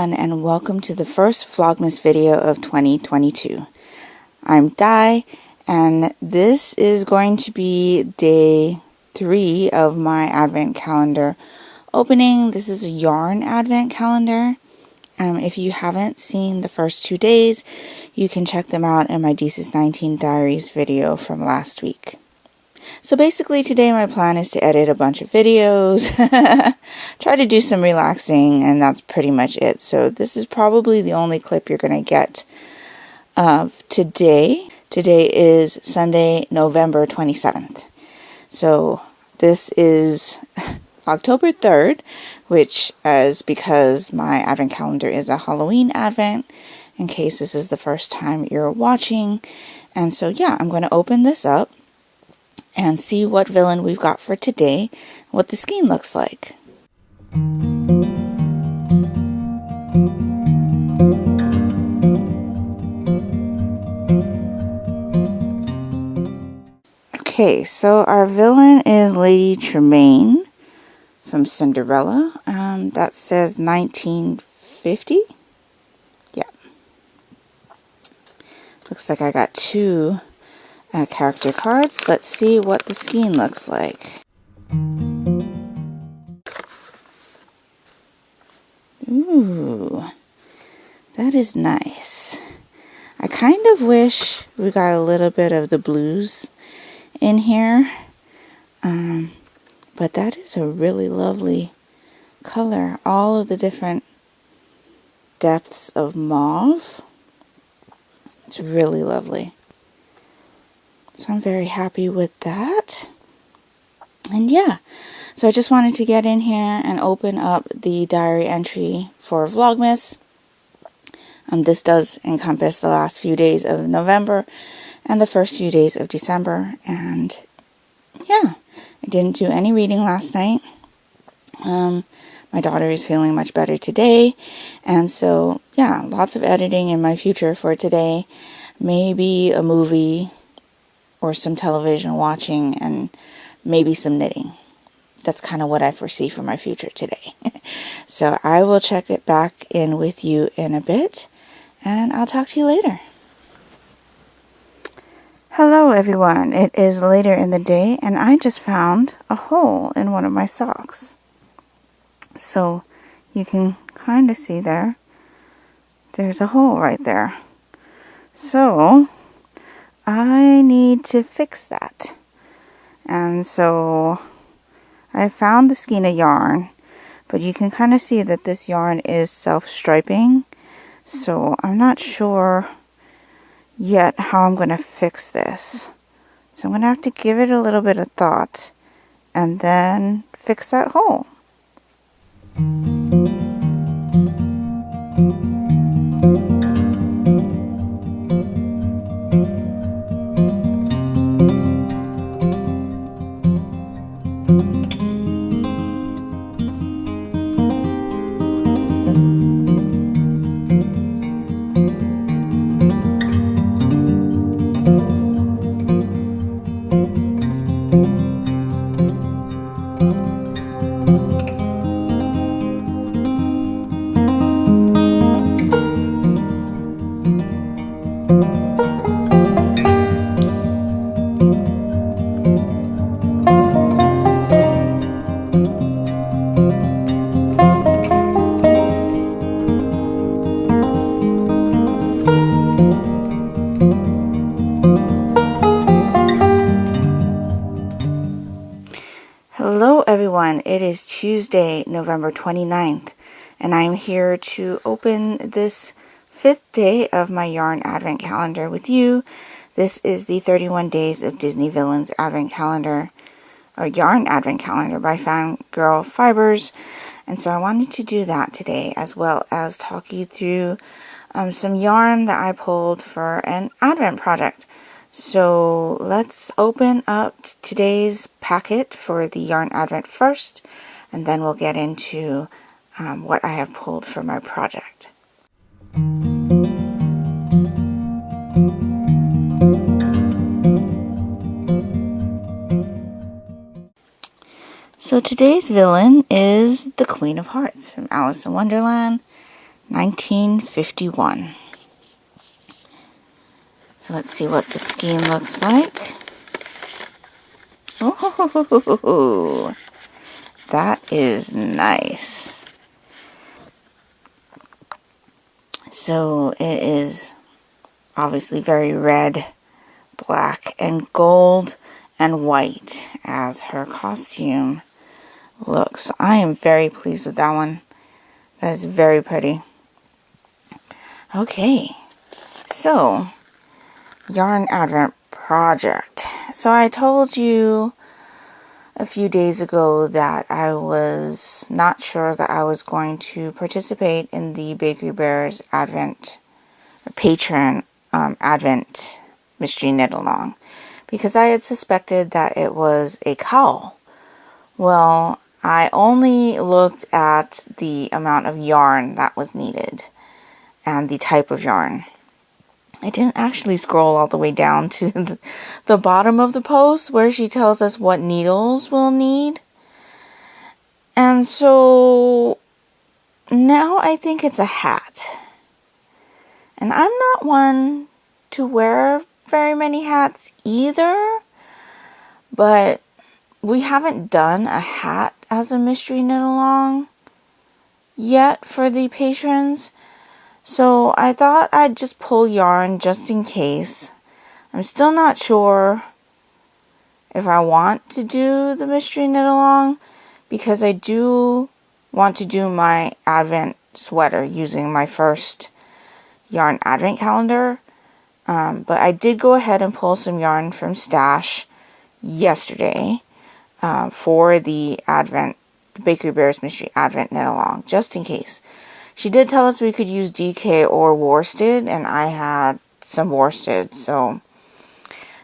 everyone, and welcome to the first Vlogmas video of 2022. I'm Di, and this is going to be day 3 of my advent calendar opening. This is a yarn advent calendar. If you haven't seen the first 2 days, you can check them out in my Disis19 Diaries video from last week. So basically today my plan is to edit a bunch of videos, try to do some relaxing, and that's pretty much it. So this is probably the only clip you're going to get of today. Today is Sunday, November 27th. So this is October 3rd, which is because my advent calendar is a Halloween advent, in case this is the first time you're watching. And so yeah, I'm going to open this up and see what villain we've got for today, what the skein looks like. Okay, so our villain is Lady Tremaine from Cinderella. That says 1950. Yeah. Looks like I got 2 character cards. Let's see what the skein looks like. Ooh, that is nice. I kind of wish we got a little bit of the blues in here, but that is a really lovely color. All of the different depths of mauve. It's really lovely. So I'm very happy with that. And yeah, so I just wanted to get in here and open up the diary entry for Vlogmas. This does encompass the last few days of November and the first few days of December. And yeah, I didn't do any reading last night. My daughter is feeling much better today. And so yeah, lots of editing in my future for today. Maybe a movie or some television watching, and maybe some knitting. That's kind of what I foresee for my future today. So I will check it back in with you in a bit, and I'll talk to you later. Hello everyone, it is later in the day, and I just found a hole in one of my socks. So you can kind of see there's a hole right there. So I need to fix that. And so I found the skein of yarn, but you can kind of see that this yarn is self-striping. So I'm not sure yet how I'm going to fix this. So I'm going to have to give it a little bit of thought and then fix that hole. Hello everyone, it is Tuesday, November 29th, and I'm here to open this 5th day of my yarn advent calendar with you. This is the 31 Days of Disney Villains advent calendar, or yarn advent calendar by Fangirl Fibers. And so I wanted to do that today, as well as talk you through some yarn that I pulled for an advent project. So let's open up today's packet for the yarn advent first, and then we'll get into what I have pulled for my project. So today's villain is the Queen of Hearts from Alice in Wonderland. 1951. So let's see what the skein looks like. Oh, that is nice. So it is obviously very red, black, and gold, and white as her costume looks. I am very pleased with that one. That is very pretty. Okay, so yarn advent project. So I told you a few days ago that I was not sure that I was going to participate in the Bakery Bears Advent, or Patreon Advent Mystery Knit Along, because I had suspected that it was a cowl. Well, I only looked at the amount of yarn that was needed and the type of yarn. I didn't actually scroll all the way down to the bottom of the post where she tells us what needles we'll need. And so now I think it's a hat. And I'm not one to wear very many hats either, but we haven't done a hat as a mystery knit along yet for the patrons. So I thought I'd just pull yarn just in case. I'm still not sure if I want to do the mystery knit along, because I do want to do my advent sweater using my first yarn advent calendar. But I did go ahead and pull some yarn from Stash yesterday for the Bakery Bears Mystery Advent knit along, just in case. She did tell us we could use DK or worsted, and I had some worsted, so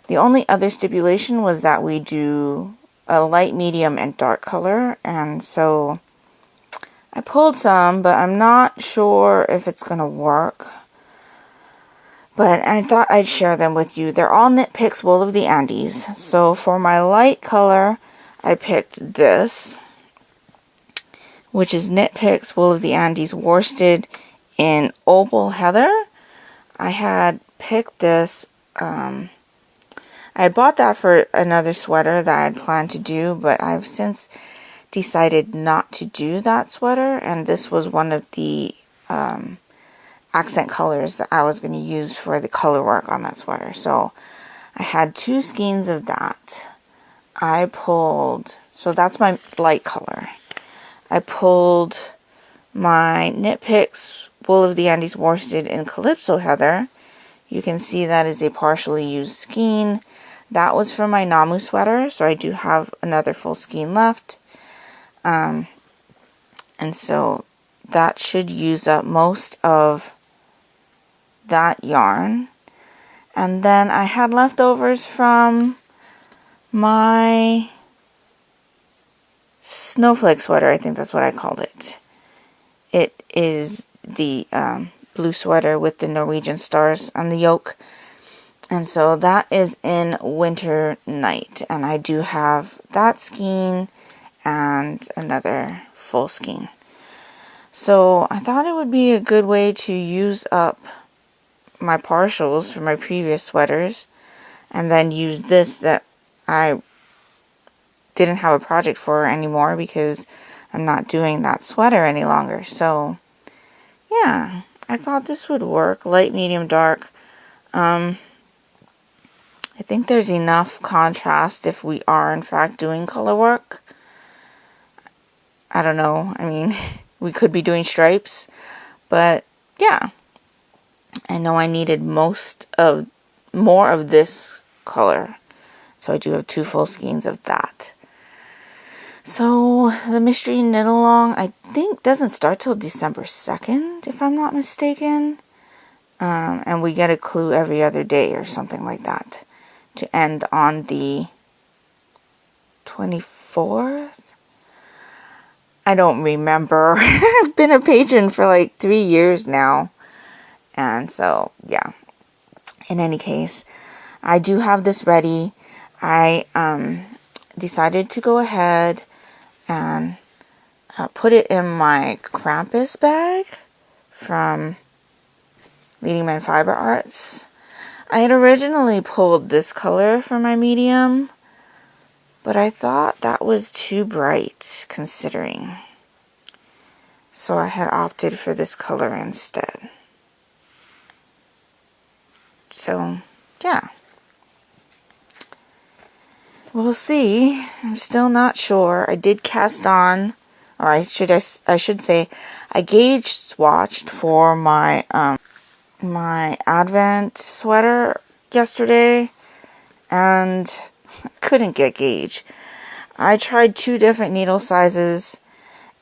the only other stipulation was that we do a light, medium, and dark color, and so I pulled some, but I'm not sure if it's going to work. But I thought I'd share them with you. They're all Knit Picks Wool of the Andes. So for my light color, I picked this, which is Knit Picks Wool of the Andes worsted in Opal Heather. I had picked this, I had bought that for another sweater that I had planned to do, but I've since decided not to do that sweater, and this was one of the accent colors that I was going to use for the color work on that sweater. So I had 2 skeins of that. I pulled, so that's my light color. I pulled my Knit Picks Wool of the Andes worsted in Calypso Heather. You can see that is a partially used skein. That was for my Namu sweater, so I do have another full skein left. And so that should use up most of that yarn. And then I had leftovers from my snowflake sweater, I think that's what I called it. It is the blue sweater with the Norwegian stars on the yoke. And so that is in Winter Night. And I do have that skein and another full skein. So I thought it would be a good way to use up my partials for my previous sweaters, and then use this that I didn't have a project for anymore because I'm not doing that sweater any longer. So yeah, I thought this would work. Light, medium, dark. I think there's enough contrast if we are in fact doing color work. I don't know. I mean, we could be doing stripes, but yeah. I know I needed more of this color, so I do have 2 full skeins of that. So the mystery knit along, I think, doesn't start till December 2nd, if I'm not mistaken. And we get a clue every other day or something like that to end on the 24th. I don't remember. I've been a patron for like 3 years now. And so, yeah. In any case, I do have this ready. I decided to go ahead and put it in my Krampus bag from Leading Man Fiber Arts. I had originally pulled this color for my medium, but I thought that was too bright considering. So I had opted for this color instead. So, yeah. We'll see. I'm still not sure. I did cast on, or I should say, I gauge swatched for my my Advent sweater yesterday, and couldn't get gauge. I tried 2 different needle sizes,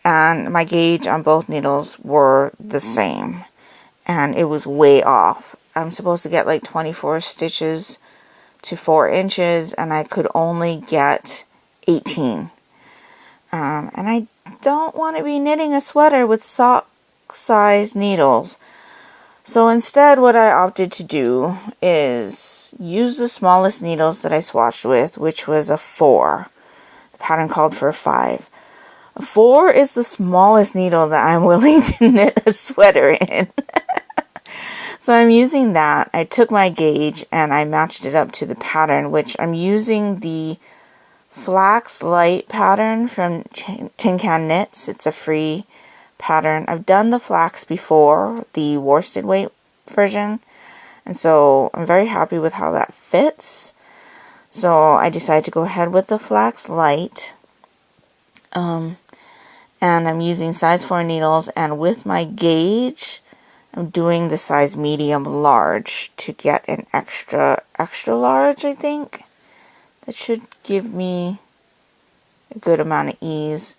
and my gauge on both needles were the same, and it was way off. I'm supposed to get like 24 stitches to 4 inches, and I could only get 18. And I don't want to be knitting a sweater with sock size needles. So instead, what I opted to do is use the smallest needles that I swatched with, which was a 4. The pattern called for a 5. A 4 is the smallest needle that I'm willing to knit a sweater in. So I'm using that. I took my gauge and I matched it up to the pattern, which I'm using the Flax Light pattern from Tin Can Knits. It's a free pattern. I've done the flax before, the worsted weight version, and so I'm very happy with how that fits. So I decided to go ahead with the Flax Light. And I'm using size 4 needles, and with my gauge I'm doing the size medium large to get an extra large, I think. That should give me a good amount of ease.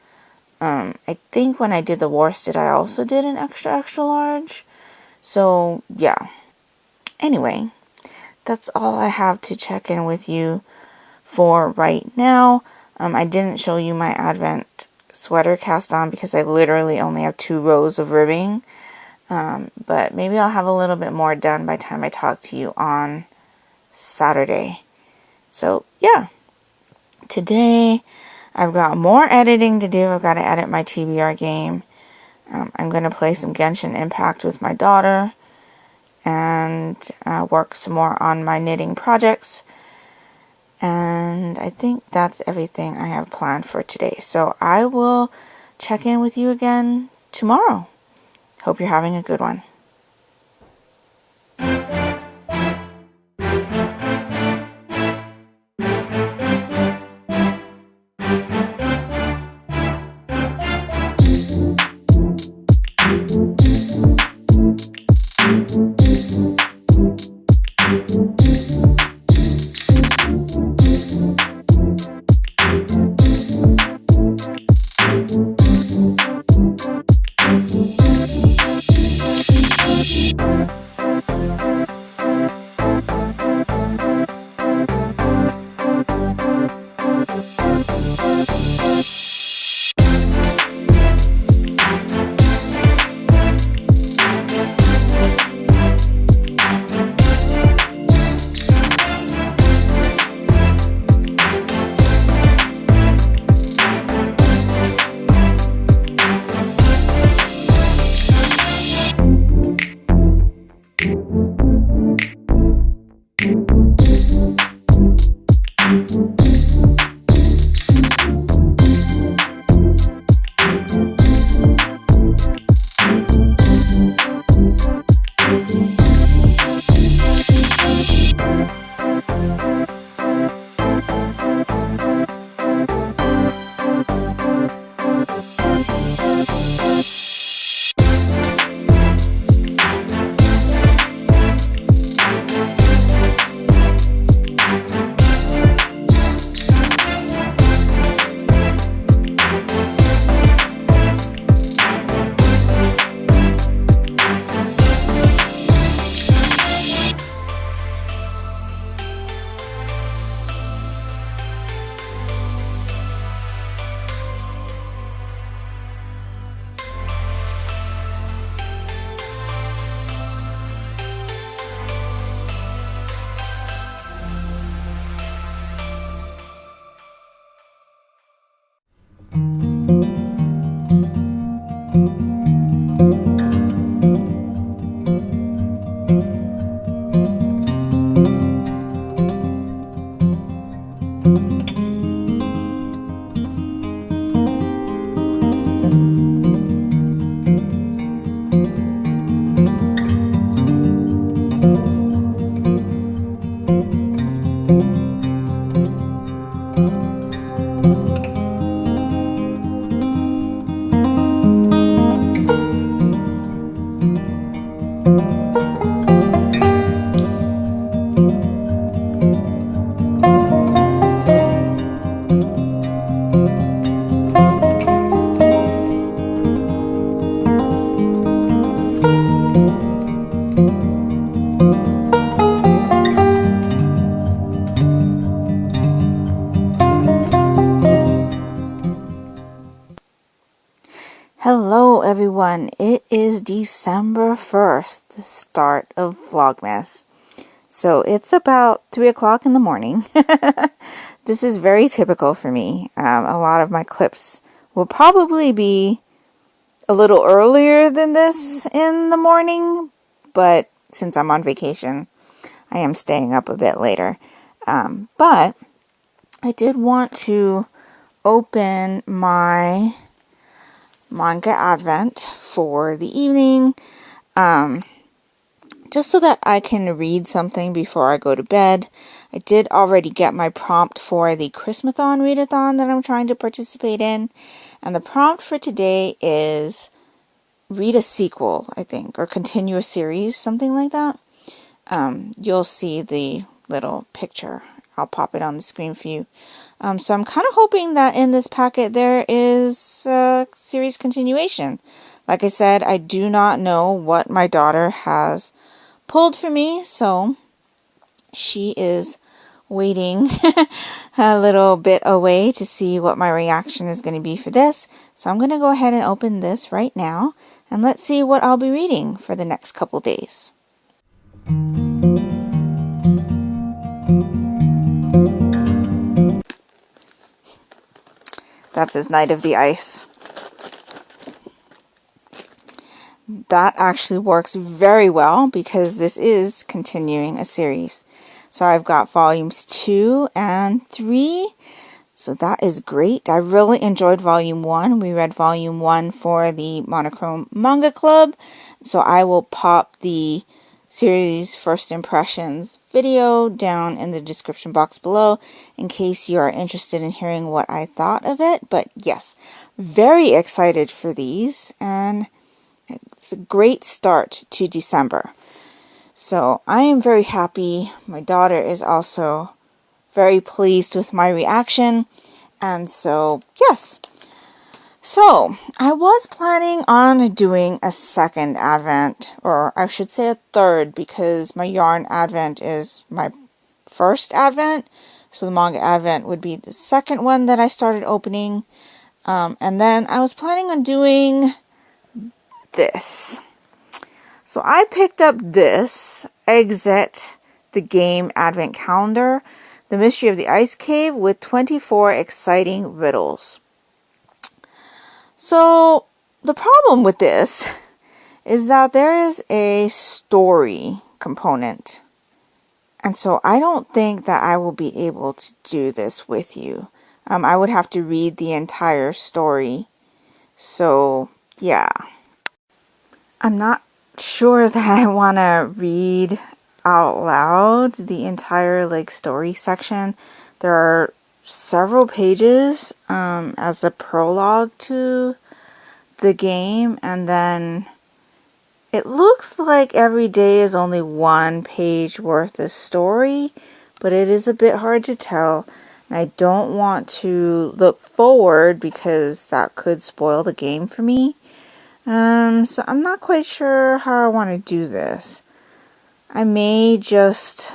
I think when I did the worsted, I also did an extra large. So, yeah. Anyway, that's all I have to check in with you for right now. I didn't show you my Advent sweater cast on because I literally only have 2 rows of ribbing. But maybe I'll have a little bit more done by the time I talk to you on Saturday. So, yeah. Today, I've got more editing to do. I've got to edit my TBR game. I'm going to play some Genshin Impact with my daughter. And work some more on my knitting projects. And I think that's everything I have planned for today. So, I will check in with you again tomorrow. Hope you're having a good one. Hello everyone, it is December 1st, the start of Vlogmas. So it's about 3 o'clock in the morning. This is very typical for me. A lot of my clips will probably be a little earlier than this in the morning, but since I'm on vacation, I am staying up a bit later. But I did want to open my Manga Advent for the evening, just so that I can read something before I go to bed. I did already get my prompt for the Christmathon readathon that I'm trying to participate in, and the prompt for today is read a sequel, I think, or continue a series, something like that. You'll see the little picture. I'll pop it on the screen for you. So I'm kind of hoping that in this packet there is a series continuation. Like I said, I do not know what my daughter has pulled for me, so she is waiting a little bit away to see what my reaction is going to be for this. So I'm going to go ahead and open this right now, and let's see what I'll be reading for the next couple days. That's his Knight of the Ice. That actually works very well because this is continuing a series. So I've got volumes 2 and 3. So that is great. I really enjoyed volume 1. We read volume 1 for the Monochrome Manga Club. So I will pop the series first impressions video down in the description box below in case you are interested in hearing what I thought of it. But yes, very excited for these, and it's a great start to December. So I am very happy. My daughter is also very pleased with my reaction. And so, yes. So, I was planning on doing a second advent, or I should say a third, because my yarn advent is my first advent. So the manga advent would be the second one that I started opening. And then I was planning on doing this. So I picked up this Exit the Game Advent Calendar, The Mystery of the Ice Cave, with 24 exciting riddles. So the problem with this is that there is a story component. And so I don't think that I will be able to do this with you. I would have to read the entire story. So yeah. I'm not sure that I want to read out loud the entire story section. There are several pages as a prologue to the game, and then it looks like every day is only one page worth of story, but it is a bit hard to tell, and I don't want to look forward because that could spoil the game for me. So I'm not quite sure how I want to do this. I may just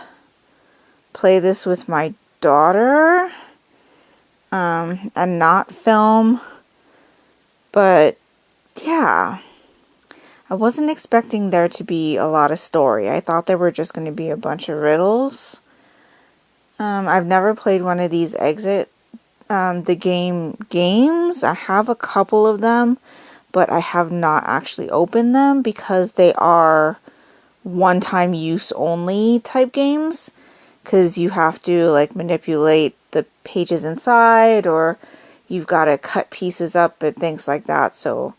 play this with my daughter, and not film. But yeah, I wasn't expecting there to be a lot of story. I thought there were just going to be a bunch of riddles. I've never played one of these Exit the Game games. I have a couple of them, but I have not actually opened them because they are one-time use only type games. Because you have to manipulate the pages inside, or you've got to cut pieces up and things like that. So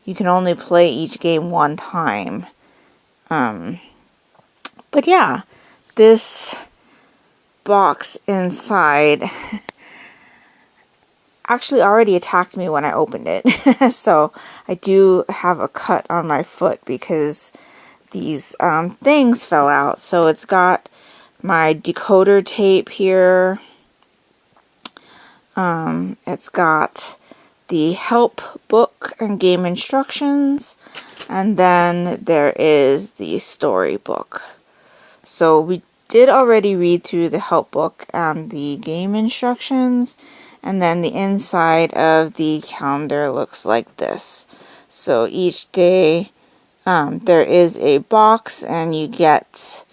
you can only play each game one time. But yeah, this box inside actually already attacked me when I opened it. So I do have a cut on my foot because these things fell out. So it's got my decoder tape here. It's got the help book and game instructions, and then there is the storybook. So we did already read through the help book and the game instructions, and then the inside of the calendar looks like this. So each day there is a box, and you get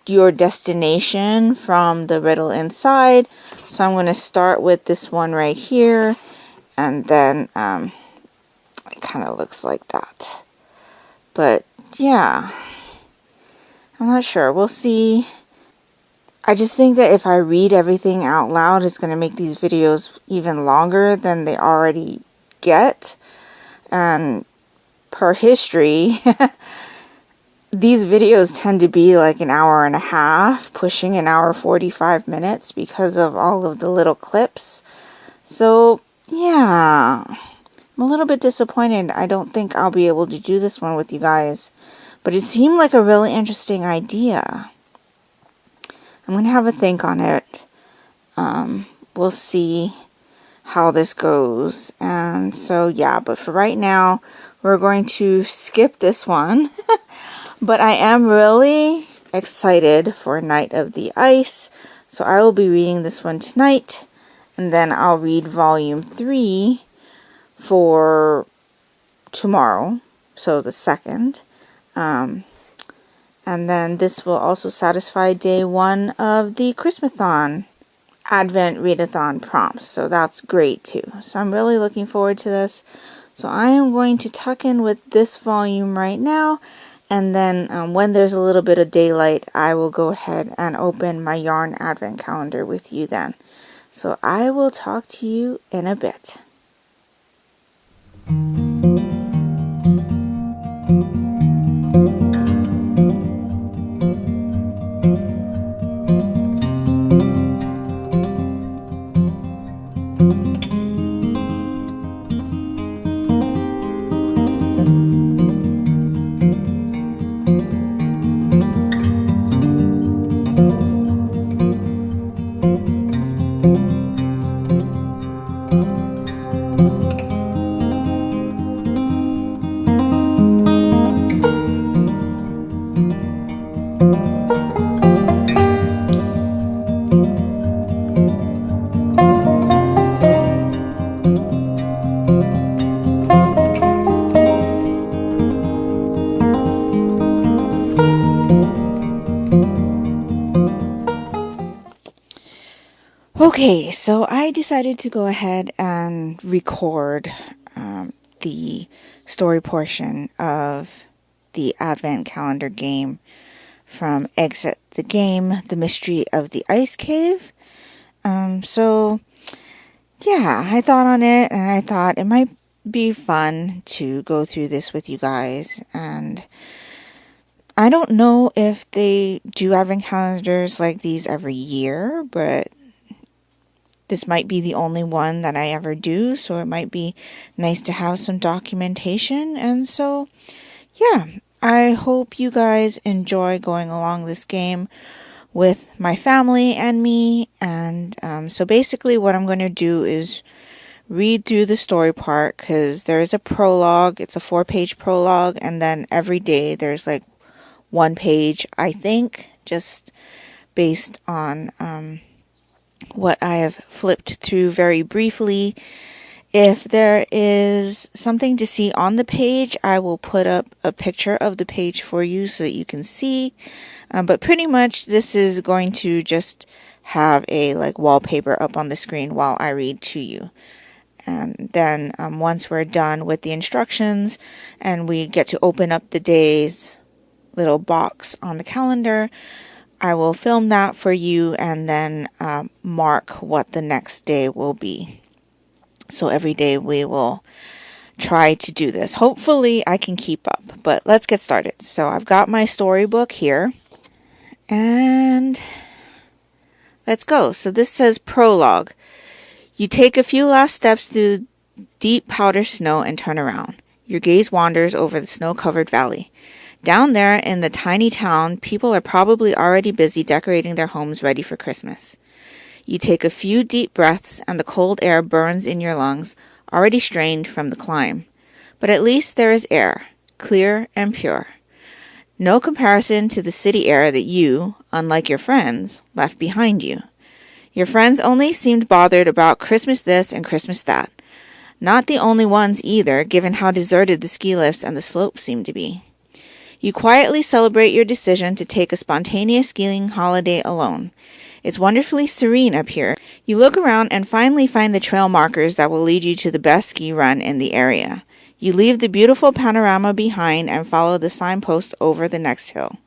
your destination from the riddle inside. So I'm going to start with this one right here, and then it kind of looks like that. But yeah, I'm not sure. We'll see. I just think that if I read everything out loud, it's going to make these videos even longer than they already get. And per history, these videos tend to be like an hour and a half, pushing an hour 45 minutes because of all of the little clips. So yeah, I'm a little bit disappointed. I don't think I'll be able to do this one with you guys, but it seemed like a really interesting idea. I'm going to have a think on it. We'll see how this goes. And so yeah, but for right now, we're going to skip this one. But I am really excited for Night of the Ice. So I will be reading this one tonight. And then I'll read volume 3 for tomorrow. So the 2nd. And then this will also satisfy day 1 of the Christmathon Advent Readathon prompts. So that's great too. So I'm really looking forward to this. So I am going to tuck in with this volume right now. And then when there's a little bit of daylight, I will go ahead and open my yarn advent calendar with you then. So I will talk to you in a bit. Okay, so I decided to go ahead and record the story portion of the Advent Calendar game from Exit the Game, The Mystery of the Ice Cave. So, yeah, I thought on it, and I thought it might be fun to go through this with you guys. And I don't know if they do Advent calendars like these every year, but this might be the only one that I ever do, so it might be nice to have some documentation. And so, yeah, I hope you guys enjoy going along this game with my family and me. And so basically what I'm going to do is read through the story part, because there is a prologue. It's a 4-page prologue, and then every day there's like 1 page, I think, just based on what I have flipped through very briefly. If there is something to see on the page, I will put up a picture of the page for you so that you can see. But pretty much this is going to just have a like wallpaper up on the screen while I read to you. And then once we're done with the instructions and we get to open up the day's little box on the calendar, I will film that for you and then mark what the next day will be. So every day we will try to do this. Hopefully I can keep up, but let's get started. So I've got my storybook here, and let's go. So this says prologue. You take a few last steps through deep powder snow and turn around. Your gaze wanders over the snow-covered valley. Down there in the tiny town, people are probably already busy decorating their homes ready for Christmas. You take a few deep breaths and the cold air burns in your lungs, already strained from the climb. But at least there is air, clear and pure. No comparison to the city air that you, unlike your friends, left behind you. Your friends only seemed bothered about Christmas this and Christmas that. Not the only ones either, given how deserted the ski lifts and the slopes seemed to be. You quietly celebrate your decision to take a spontaneous skiing holiday alone. It's wonderfully serene up here. You look around and finally find the trail markers that will lead you to the best ski run in the area. You leave the beautiful panorama behind and follow the signpost over the next hill.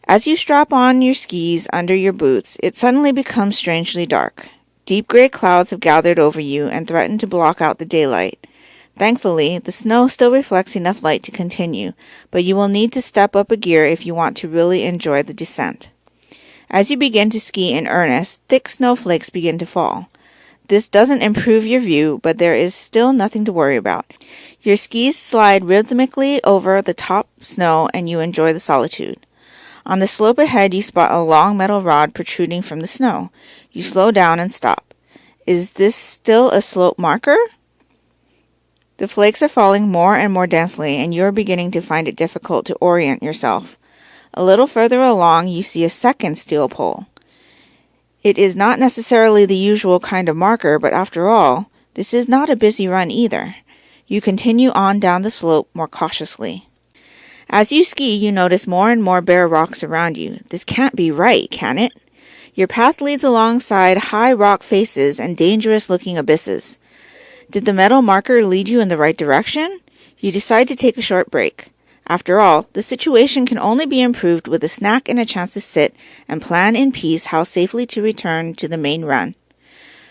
As you strap on your skis under your boots, it suddenly becomes strangely dark. Deep gray clouds have gathered over you and threaten to block out the daylight. Thankfully, the snow still reflects enough light to continue, but you will need to step up a gear if you want to really enjoy the descent. As you begin to ski in earnest, thick snowflakes begin to fall. This doesn't improve your view, but there is still nothing to worry about. Your skis slide rhythmically over the top snow and you enjoy the solitude. On the slope ahead, you spot a long metal rod protruding from the snow. You slow down and stop. Is this still a slope marker? The flakes are falling more and more densely, and you are beginning to find it difficult to orient yourself. A little further along, you see a second steel pole. It is not necessarily the usual kind of marker, but after all, this is not a busy run either. You continue on down the slope more cautiously. As you ski, you notice more and more bare rocks around you. This can't be right, can it? Your path leads alongside high rock faces and dangerous-looking abysses. Did the metal marker lead you in the right direction? You decide to take a short break. After all, the situation can only be improved with a snack and a chance to sit and plan in peace how safely to return to the main run.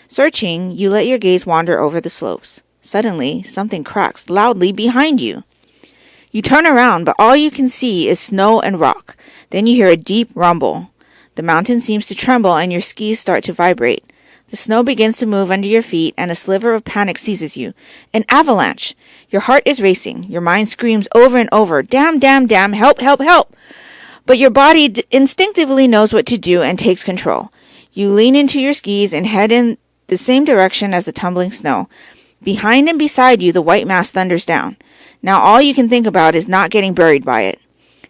Searching, you let your gaze wander over the slopes. Suddenly, something cracks loudly behind you. You turn around, but all you can see is snow and rock. Then you hear a deep rumble. The mountain seems to tremble and your skis start to vibrate. The snow begins to move under your feet and a sliver of panic seizes you. An avalanche! Your heart is racing. Your mind screams over and over, "Damn, damn, damn, help, help, help!" But your body instinctively knows what to do and takes control. You lean into your skis and head in the same direction as the tumbling snow. Behind and beside you, the white mass thunders down. Now all you can think about is not getting buried by it.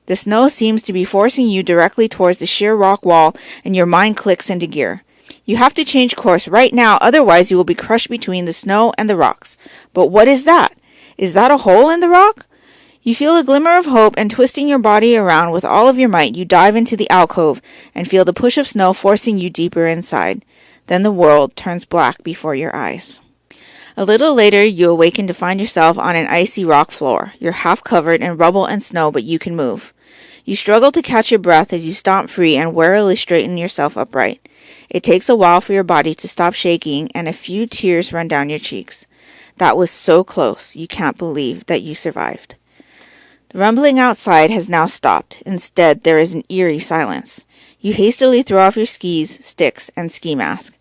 The snow seems to be forcing you directly towards the sheer rock wall, and your mind clicks into gear. You have to change course right now, otherwise you will be crushed between the snow and the rocks. But what is that? Is that a hole in the rock? You feel a glimmer of hope, and twisting your body around with all of your might, you dive into the alcove and feel the push of snow forcing you deeper inside. Then the world turns black before your eyes. A little later, you awaken to find yourself on an icy rock floor. You're half covered in rubble and snow, but you can move. You struggle to catch your breath as you stomp free and warily straighten yourself upright. It takes a while for your body to stop shaking, and a few tears run down your cheeks. That was so close, you can't believe that you survived. The rumbling outside has now stopped. Instead, there is an eerie silence. You hastily throw off your skis, sticks, and ski mask.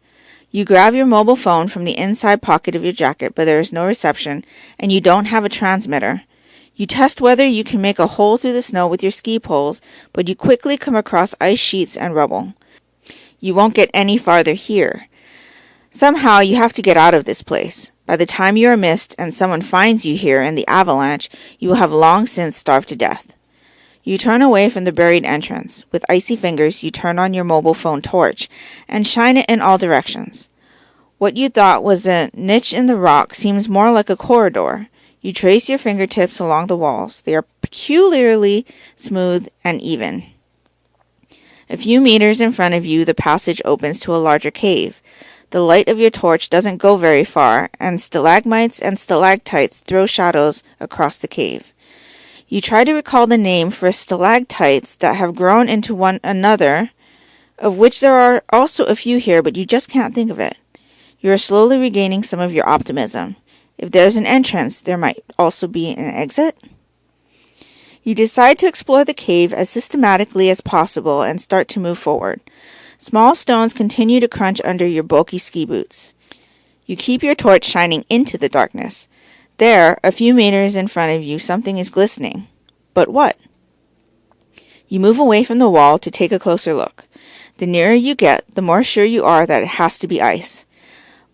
You grab your mobile phone from the inside pocket of your jacket, but there is no reception, and you don't have a transmitter. You test whether you can make a hole through the snow with your ski poles, but you quickly come across ice sheets and rubble. You won't get any farther here. Somehow you have to get out of this place. By the time you are missed and someone finds you here in the avalanche, you will have long since starved to death. You turn away from the buried entrance. With icy fingers, you turn on your mobile phone torch and shine it in all directions. What you thought was a niche in the rock seems more like a corridor. You trace your fingertips along the walls. They are peculiarly smooth and even. A few meters in front of you, the passage opens to a larger cave. The light of your torch doesn't go very far, and stalagmites and stalactites throw shadows across the cave. You try to recall the name for stalactites that have grown into one another, of which there are also a few here, but you just can't think of it. You are slowly regaining some of your optimism. If there's an entrance, there might also be an exit. You decide to explore the cave as systematically as possible and start to move forward. Small stones continue to crunch under your bulky ski boots. You keep your torch shining into the darkness. There, a few meters in front of you, something is glistening. But what? You move away from the wall to take a closer look. The nearer you get, the more sure you are that it has to be ice.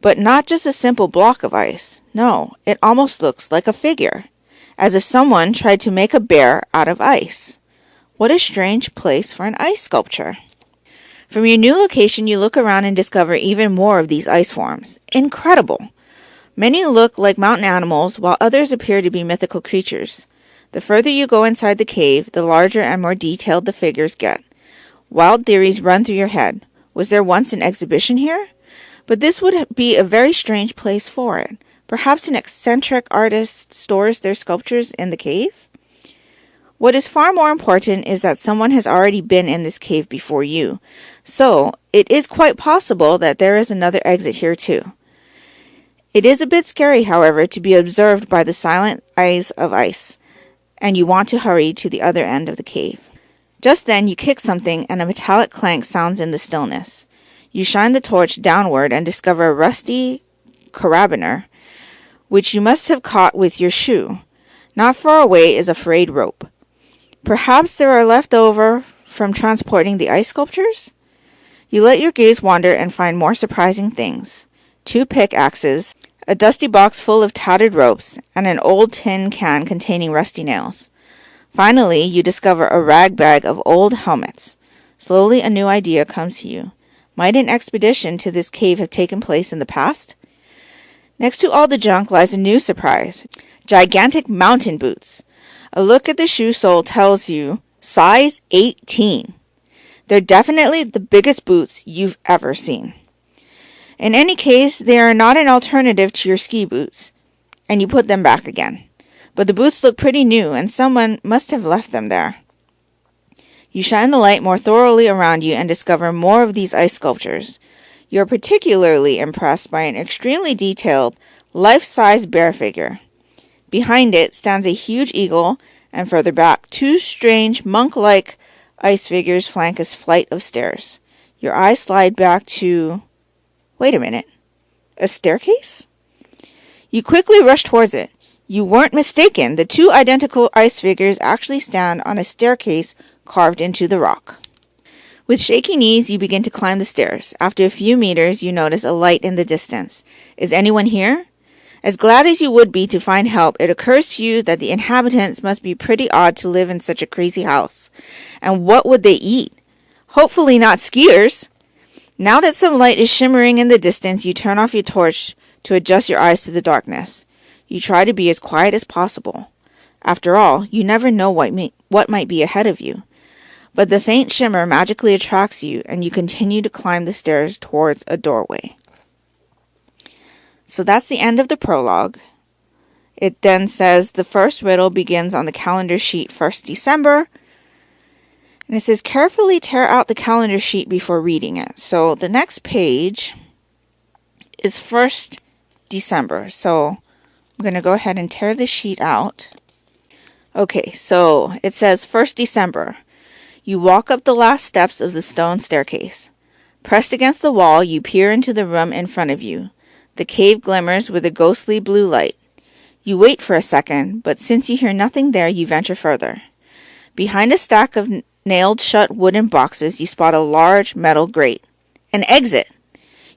But not just a simple block of ice. No, it almost looks like a figure, as if someone tried to make a bear out of ice. What a strange place for an ice sculpture. From your new location, you look around and discover even more of these ice forms. Incredible! Many look like mountain animals, while others appear to be mythical creatures. The further you go inside the cave, the larger and more detailed the figures get. Wild theories run through your head. Was there once an exhibition here? But this would be a very strange place for it. Perhaps an eccentric artist stores their sculptures in the cave? What is far more important is that someone has already been in this cave before you. So, it is quite possible that there is another exit here too. It is a bit scary, however, to be observed by the silent eyes of ice, and you want to hurry to the other end of the cave. Just then, you kick something and a metallic clank sounds in the stillness. You shine the torch downward and discover a rusty carabiner, which you must have caught with your shoe. Not far away is a frayed rope. Perhaps there are left over from transporting the ice sculptures? You let your gaze wander and find more surprising things. 2 pickaxes, a dusty box full of tattered ropes, and an old tin can containing rusty nails. Finally, you discover a rag bag of old helmets. Slowly, a new idea comes to you. Might an expedition to this cave have taken place in the past? Next to all the junk lies a new surprise. Gigantic mountain boots. A look at the shoe sole tells you size 18. They're definitely the biggest boots you've ever seen. In any case, they are not an alternative to your ski boots, and you put them back again. But the boots look pretty new, and someone must have left them there. You shine the light more thoroughly around you and discover more of these ice sculptures. You are particularly impressed by an extremely detailed, life-size bear figure. Behind it stands a huge eagle, and further back, 2 strange, monk-like ice figures flank a flight of stairs. Your eyes slide back to... Wait a minute. A staircase? You quickly rush towards it. You weren't mistaken. The 2 identical ice figures actually stand on a staircase carved into the rock. With shaky knees, you begin to climb the stairs. After a few meters, you notice a light in the distance. Is anyone here? As glad as you would be to find help, it occurs to you that the inhabitants must be pretty odd to live in such a crazy house. And what would they eat? Hopefully not skiers. Now that some light is shimmering in the distance, you turn off your torch to adjust your eyes to the darkness. You try to be as quiet as possible. After all, you never know what might be ahead of you. But the faint shimmer magically attracts you, and you continue to climb the stairs towards a doorway. So that's the end of the prologue. It then says the first riddle begins on the calendar sheet 1st December. And it says carefully tear out the calendar sheet before reading it. So the next page is 1st December. So I'm going to go ahead and tear the sheet out. Okay, so it says 1st December. You walk up the last steps of the stone staircase. Pressed against the wall, you peer into the room in front of you. The cave glimmers with a ghostly blue light. You wait for a second, but since you hear nothing there, you venture further. Behind a stack of nailed shut wooden boxes, you spot a large metal grate. An exit!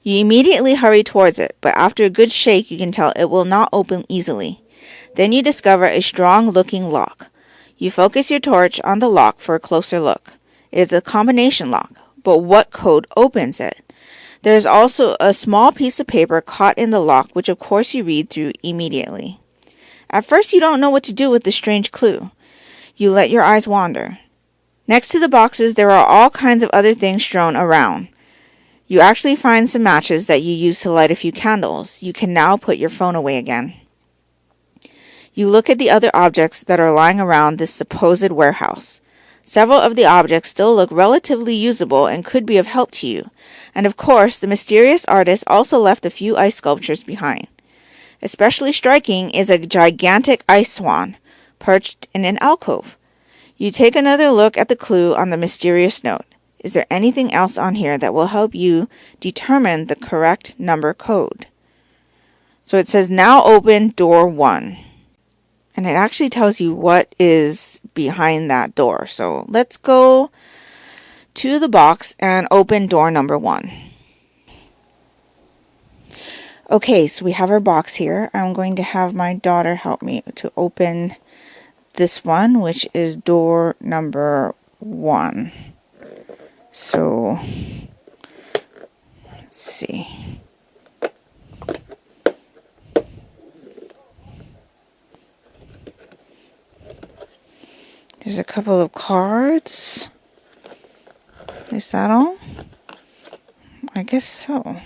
You immediately hurry towards it, but after a good shake, you can tell it will not open easily. Then you discover a strong-looking lock. You focus your torch on the lock for a closer look. It is a combination lock, but what code opens it? There is also a small piece of paper caught in the lock, which of course you read through immediately. At first you don't know what to do with the strange clue. You let your eyes wander. Next to the boxes there are all kinds of other things strewn around. You actually find some matches that you use to light a few candles. You can now put your phone away again. You look at the other objects that are lying around this supposed warehouse. Several of the objects still look relatively usable and could be of help to you. And of course, the mysterious artist also left a few ice sculptures behind. Especially striking is a gigantic ice swan, perched in an alcove. You take another look at the clue on the mysterious note. Is there anything else on here that will help you determine the correct number code? So it says, now open door 1. And it actually tells you what is behind that door. So let's go to the box and open door number 1. Okay, so we have our box here. I'm going to have my daughter help me to open this one, which is door number 1. So let's see. There's a couple of cards. Is that all? I guess so.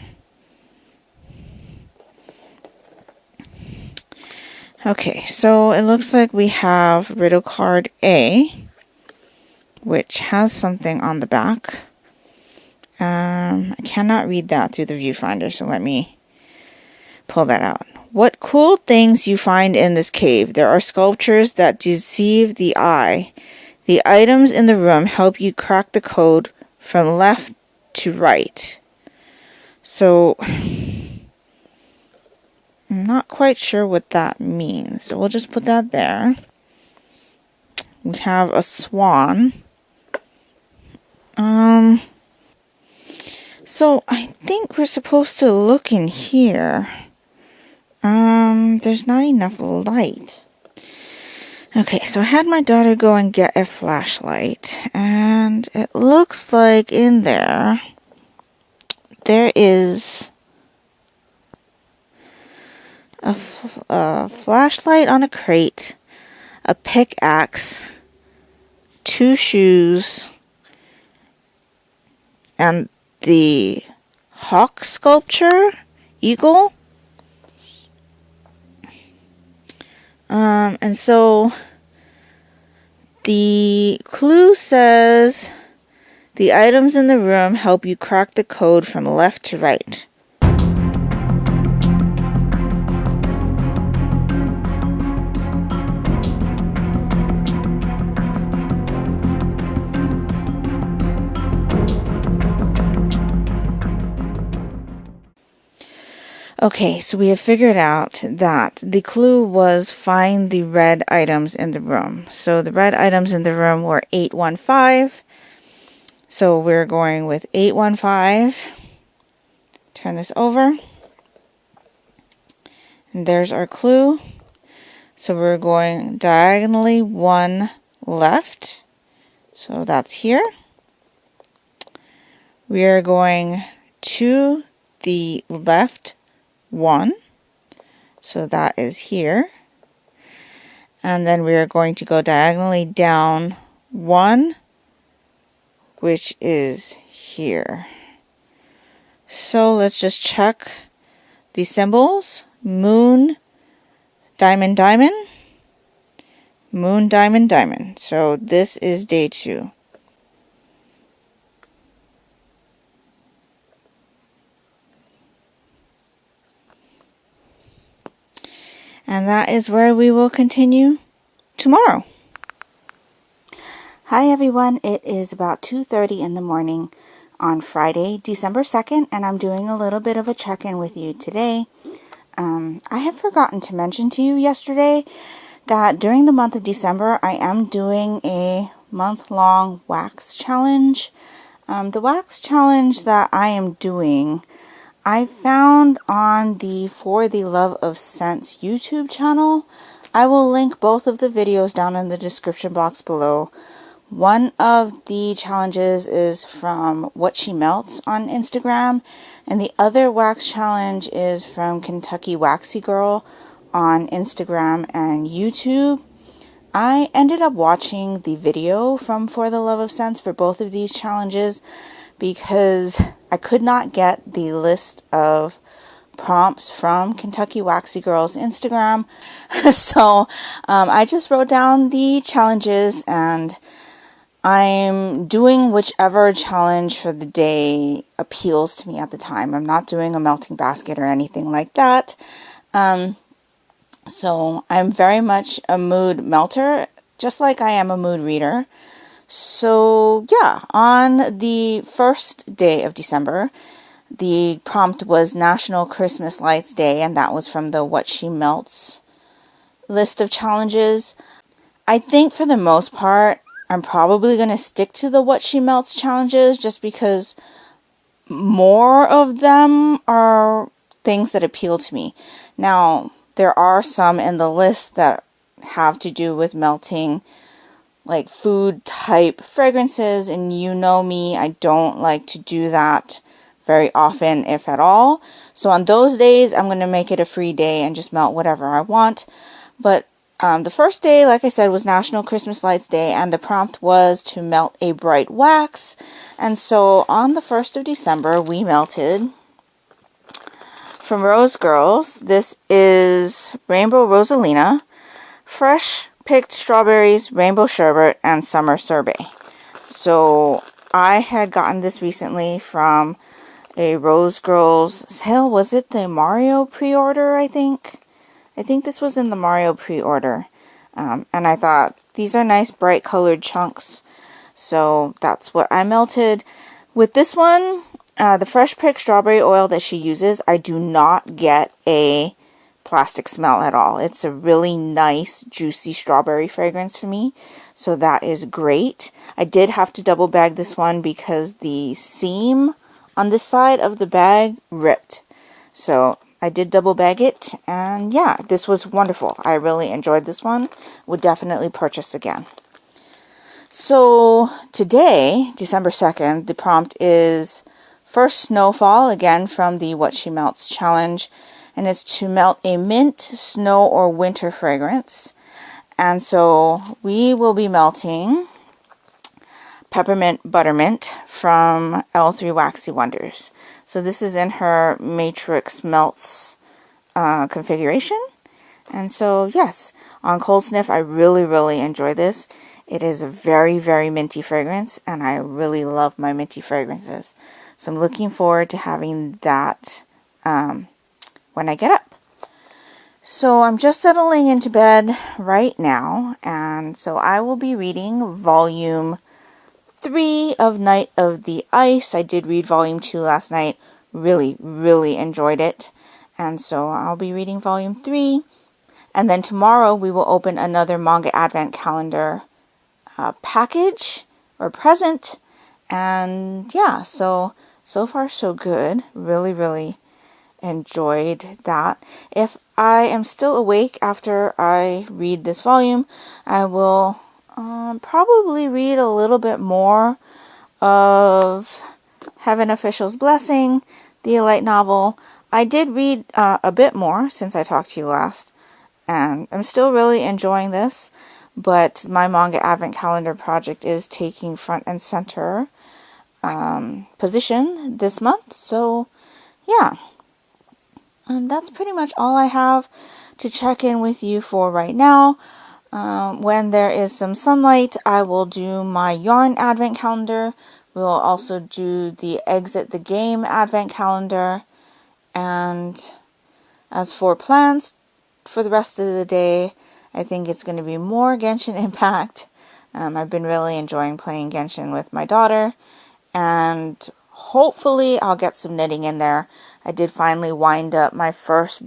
Okay, so it looks like we have riddle card A, which has something on the back. I cannot read that through the viewfinder, so let me pull that out. What cool things you find in this cave. There are sculptures that deceive the eye. The items in the room help you crack the code from left to right. So I'm not quite sure what that means. So we'll just put that there. We have a swan. So I think we're supposed to look in here. There's not enough light. Okay, so I had my daughter go and get a flashlight, and it looks like in there is a flashlight on a crate, a pickaxe, 2 shoes, and the hawk sculpture, eagle. And so the clue says the items in the room help you crack the code from left to right. Okay, so we have figured out that the clue was find the red items in the room. So the red items in the room were 815. So we're going with 815. Turn this over. And there's our clue. So we're going diagonally 1 left. So that's here. We are going to the left 1, so that is here, and then we are going to go diagonally down 1, which is here. So let's just check the symbols. Moon, diamond, diamond, moon, diamond, diamond. So this is day 2. And that is where we will continue tomorrow. Hi everyone, it is about 2:30 in the morning on Friday, December 2nd, and I'm doing a little bit of a check-in with you today. I had forgotten to mention to you yesterday that during the month of December, I am doing a month-long wax challenge. The wax challenge that I am doing, I found on the For the Love of Scents YouTube channel. I will link both of the videos down in the description box below. One of the challenges is from What She Melts on Instagram, and the other wax challenge is from Kentucky Waxy Girl on Instagram and YouTube. I ended up watching the video from For the Love of Scents for both of these challenges because I could not get the list of prompts from Kentucky Waxy Girl's Instagram. So I just wrote down the challenges and I'm doing whichever challenge for the day appeals to me at the time. I'm not doing a melting basket or anything like that. So I'm very much a mood melter, just like I am a mood reader. So yeah, on the first day of December, the prompt was National Christmas Lights Day, and that was from the What She Melts list of challenges. I think for the most part, I'm probably going to stick to the What She Melts challenges just because more of them are things that appeal to me. Now, there are some in the list that have to do with melting like food type fragrances, and you know me, I don't like to do that very often, if at all. So on those days, I'm going to make it a free day and just melt whatever I want. But the first day, like I said, was National Christmas Lights Day, and the prompt was to melt a bright wax. And so on the 1st of December, we melted from Rose Girls. This is Rainbow Rosalina, Fresh Picked Strawberries, Rainbow Sherbet, and Summer Sorbet. So I had gotten this recently from a Rose Girls sale. Was it the Mario pre-order, I think? I think this was in the Mario pre-order. And I thought, these are nice bright colored chunks. So that's what I melted. With this one, the fresh picked strawberry oil that she uses, I do not get a plastic smell at all. It's a really nice, juicy strawberry fragrance for me. So that is great. I did have to double bag this one because the seam on this side of the bag ripped. So I did double bag it, and yeah, this was wonderful. I really enjoyed this one. Would definitely purchase again. So today, December 2nd, the prompt is First Snowfall, again from the What She Melts challenge, and it's to melt a mint, snow, or winter fragrance. And so we will be melting Peppermint Buttermint from L3 Waxy Wonders. So this is in her Matrix Melts configuration. And so, yes, on cold sniff, I really enjoy this. It is a very, very minty fragrance, and I really love my minty fragrances. So I'm looking forward to having that when I get up. So I'm just settling into bed right now, and so I will be reading volume 3 of Night of the Ice. I did read volume 2 last night. Really enjoyed it. And so I'll be reading volume 3. And then tomorrow we will open another Manga Advent Calendar package or present. And yeah, so far so good. Really enjoyed that. If I am still awake after I read this volume, I will probably read a little bit more of Heaven Official's Blessing, the light novel. I did read a bit more since I talked to you last, and I'm still really enjoying this, but my Manga Advent Calendar project is taking front and center position this month, so yeah. That's pretty much all I have to check in with you for right now. When there is some sunlight, I will do my yarn advent calendar. We will also do the Exit the Game advent calendar. And as for plans for the rest of the day, I think it's going to be more Genshin Impact. I've been really enjoying playing Genshin with my daughter. And hopefully I'll get some knitting in there. I did finally wind up my first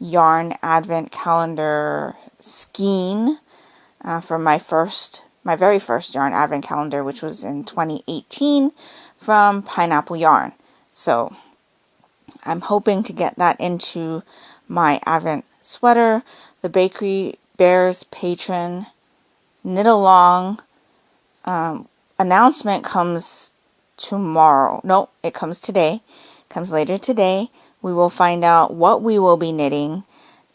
yarn advent calendar skein for my very first yarn advent calendar, which was in 2018 from Pineapple Yarn. So I'm hoping to get that into my advent sweater. The Bakery Bears patron knit along announcement comes tomorrow. No, it comes today. It comes later today. We will find out what we will be knitting,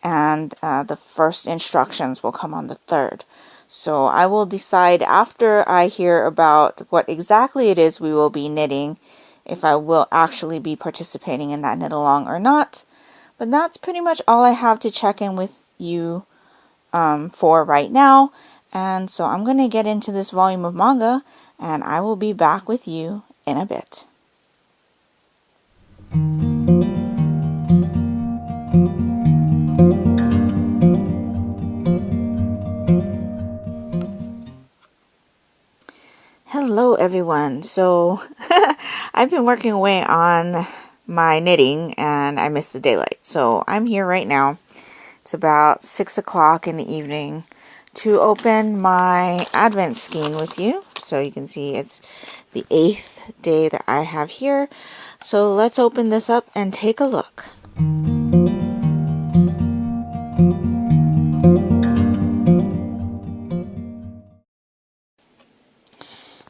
and the first instructions will come on the 3rd. So I will decide after I hear about what exactly it is we will be knitting, if I will actually be participating in that knit along or not. But that's pretty much all I have to check in with you for right now. And so I'm going to get into this volume of manga, and I will be back with you in a bit. Hello everyone. So I've been working away on my knitting and I missed the daylight. So I'm here right now. It's about 6 o'clock in the evening to open my Advent skein with you. So you can see it's the 8th day that I have here. So let's open this up and take a look.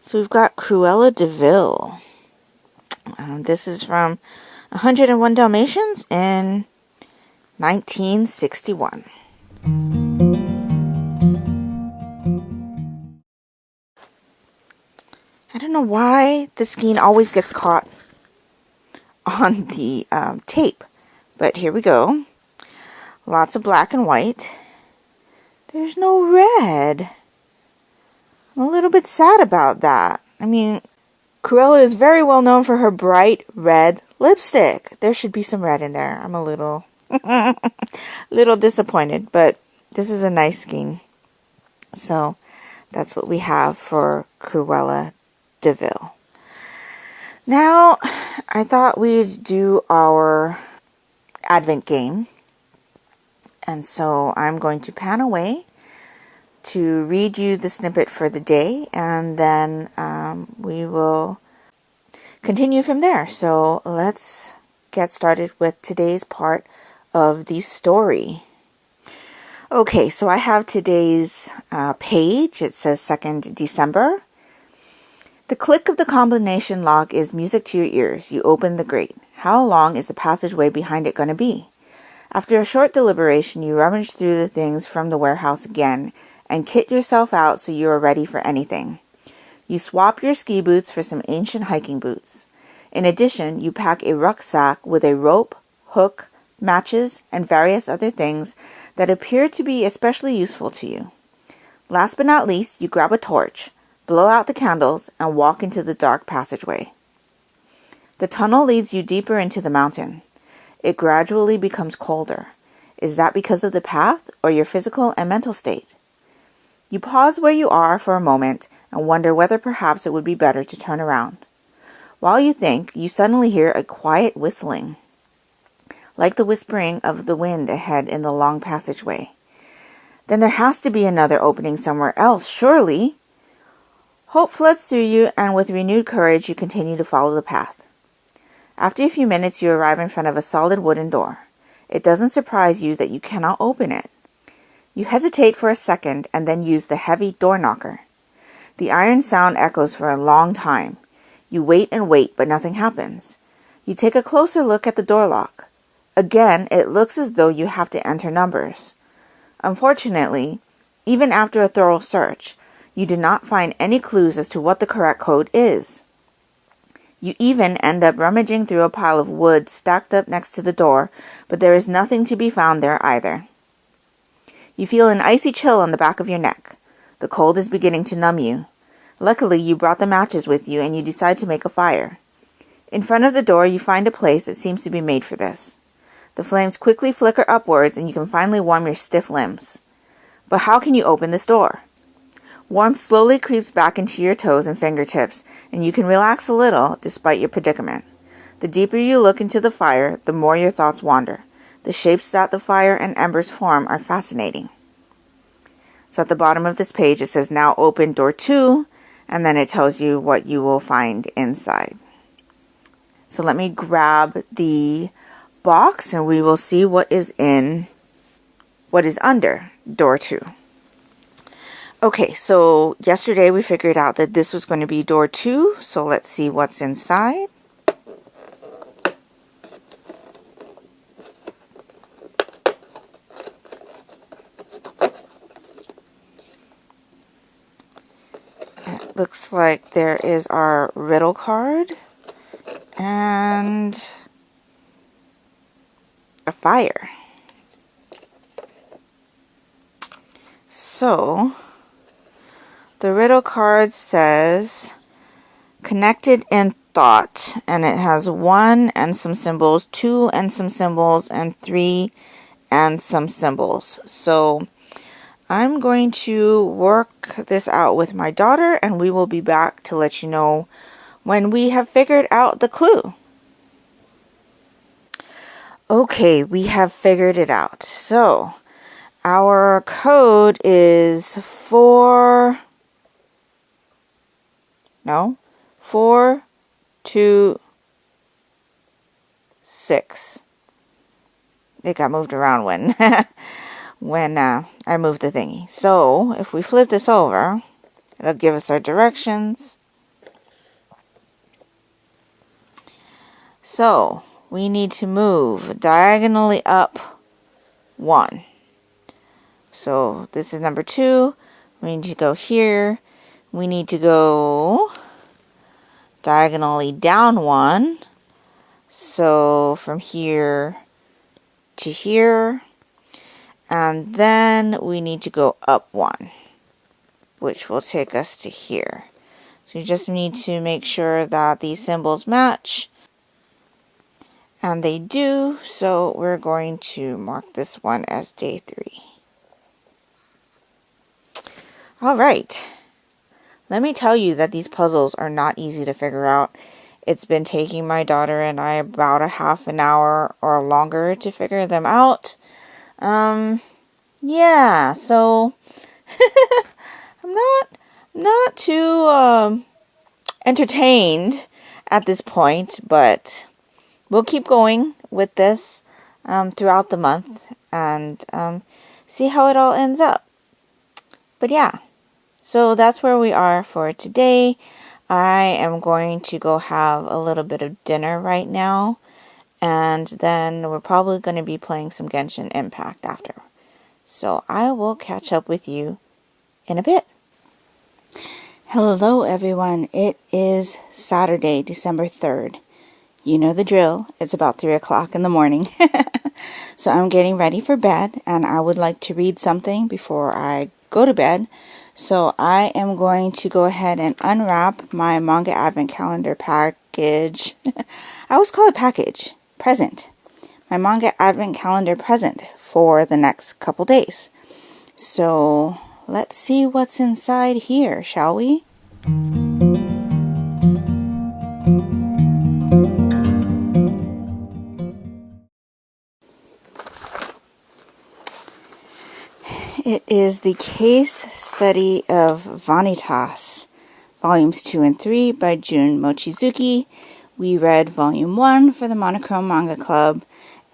So we've got Cruella de Vil. This is from 101 Dalmatians in 1961. I don't know why the skein always gets caught on the tape, but here we go. Lots of black and white. There's no red. I'm a little bit sad about that. I mean, Cruella is very well known for her bright red lipstick. There should be some red in there. I'm a little little disappointed, but this is a nice skein. So that's what we have for Cruella de Vil. Now, I thought we'd do our Advent game. And so I'm going to pan away to read you the snippet for the day, and then we will continue from there. So let's get started with today's part of the story. Okay, so I have today's page. It says 2nd December. The click of the combination lock is music to your ears. You open the grate. How long is the passageway behind it going to be? After a short deliberation, you rummage through the things from the warehouse again and kit yourself out so you are ready for anything. You swap your ski boots for some ancient hiking boots. In addition, you pack a rucksack with a rope, hook, matches, and various other things that appear to be especially useful to you. Last but not least, you grab a torch, blow out the candles, and walk into the dark passageway. The tunnel leads you deeper into the mountain. It gradually becomes colder. Is that because of the path or your physical and mental state? You pause where you are for a moment and wonder whether perhaps it would be better to turn around. While you think, you suddenly hear a quiet whistling, like the whispering of the wind ahead in the long passageway. Then there has to be another opening somewhere else, surely. Hope floods through you, and with renewed courage you continue to follow the path. After a few minutes, you arrive in front of a solid wooden door. It doesn't surprise you that you cannot open it. You hesitate for a second and then use the heavy door knocker. The iron sound echoes for a long time. You wait and wait, but nothing happens. You take a closer look at the door lock. Again, it looks as though you have to enter numbers. Unfortunately, even after a thorough search, you do not find any clues as to what the correct code is. You even end up rummaging through a pile of wood stacked up next to the door, but there is nothing to be found there either. You feel an icy chill on the back of your neck. The cold is beginning to numb you. Luckily, you brought the matches with you and you decide to make a fire. In front of the door, you find a place that seems to be made for this. The flames quickly flicker upwards and you can finally warm your stiff limbs. But how can you open this door? Warmth slowly creeps back into your toes and fingertips, and you can relax a little despite your predicament. The deeper you look into the fire, the more your thoughts wander. The shapes that the fire and embers form are fascinating. So at the bottom of this page it says, now open door 2, and then it tells you what you will find inside. So let me grab the box and we will see what is under door 2. Okay, so yesterday we figured out that this was going to be door 2, so let's see what's inside. It looks like there is our riddle card and a fire. So the riddle card says, connected in thought, and it has 1 and some symbols, 2 and some symbols, and 3 and some symbols. So I'm going to work this out with my daughter, and we will be back to let you know when we have figured out the clue. Okay, we have figured it out. So Our code is 426. It got moved around when when I moved the thingy. So if we flip this over, it'll give us our directions. So we need to move diagonally up 1. So this is number 2. We need to go here. We need to go diagonally down 1. So from here to here. And then we need to go up 1, which will take us to here. So you just need to make sure that these symbols match. And they do, so we're going to mark this one as day 3. Alright, let me tell you that these puzzles are not easy to figure out. It's been taking my daughter and I about a half an hour or longer to figure them out. Yeah, so I'm not too entertained at this point, but we'll keep going with this throughout the month and see how it all ends up. But yeah, so that's where we are for today. I am going to go have a little bit of dinner right now, and then we're probably going to be playing some Genshin Impact after. So I will catch up with you in a bit. Hello everyone, it is Saturday, December 3rd. You know the drill, it's about 3 o'clock in the morning. So I'm getting ready for bed, and I would like to read something before I go to bed. So I am going to go ahead and unwrap my Manga Advent Calendar package. I always call it package. Present. My Manga Advent Calendar present for the next couple days. So let's see what's inside here, shall we? It is the case study of Vanitas, volumes 2 and 3 by Jun Mochizuki. We read volume 1 for the Monochrome Manga Club,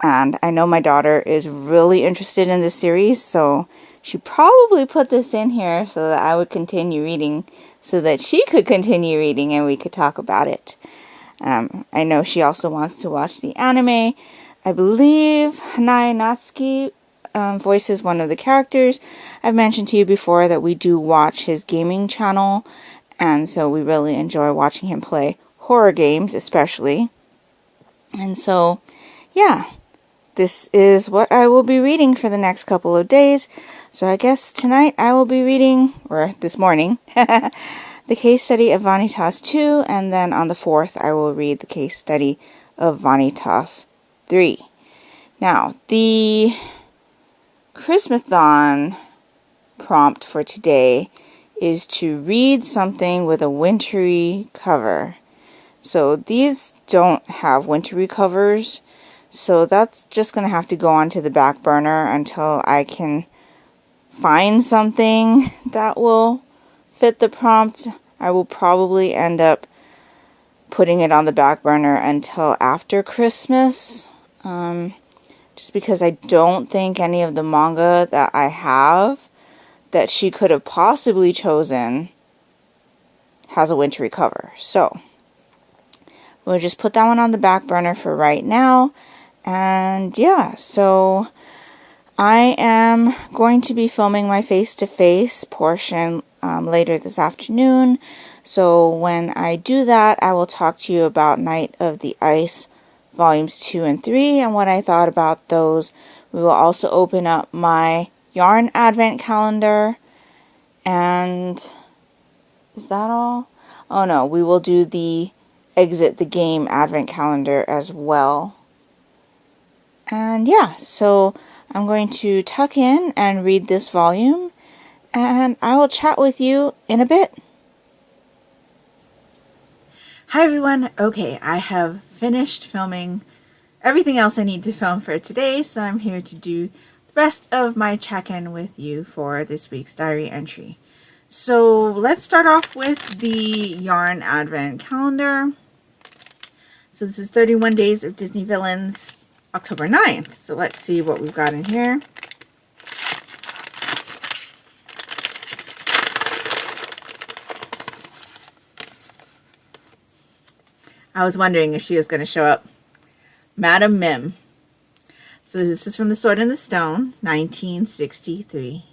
and I know my daughter is really interested in this series, so she probably put this in here so that I would continue reading, so that she could continue reading and we could talk about it. I know she also wants to watch the anime. I believe Hanae Natsuki voices one of the characters. I've mentioned to you before that we do watch his gaming channel, and so we really enjoy watching him play horror games especially. And so, yeah, this is what I will be reading for the next couple of days. So I guess tonight I will be reading, or this morning, the case study of Vanitas 2, and then on the 4th I will read the case study of Vanitas 3. Now, the Christmathon prompt for today is to read something with a wintry cover. So these don't have wintry covers, so that's just going to have to go onto the back burner until I can find something that will fit the prompt. I will probably end up putting it on the back burner until after Christmas. Just because I don't think any of the manga that I have that she could have possibly chosen has a wintry cover. So we'll just put that one on the back burner for right now. And yeah, so I am going to be filming my face-to-face portion later this afternoon. So when I do that, I will talk to you about Night of the Ice volumes 2 and 3 and what I thought about those. We will also open up my yarn advent calendar, and is that all? Oh no, we will do the exit the game advent calendar as well. And yeah, so I'm going to tuck in and read this volume, and I will chat with you in a bit. Hi everyone. Okay, I have finished filming everything else I need to film for today, so I'm here to do the rest of my check-in with you for this week's diary entry. So let's start off with the yarn advent calendar. So this is 31 Days of Disney Villains, October 9th. So let's see what we've got in here. I was wondering if she was going to show up. Madam Mim. So this is from The Sword and the Stone, 1963.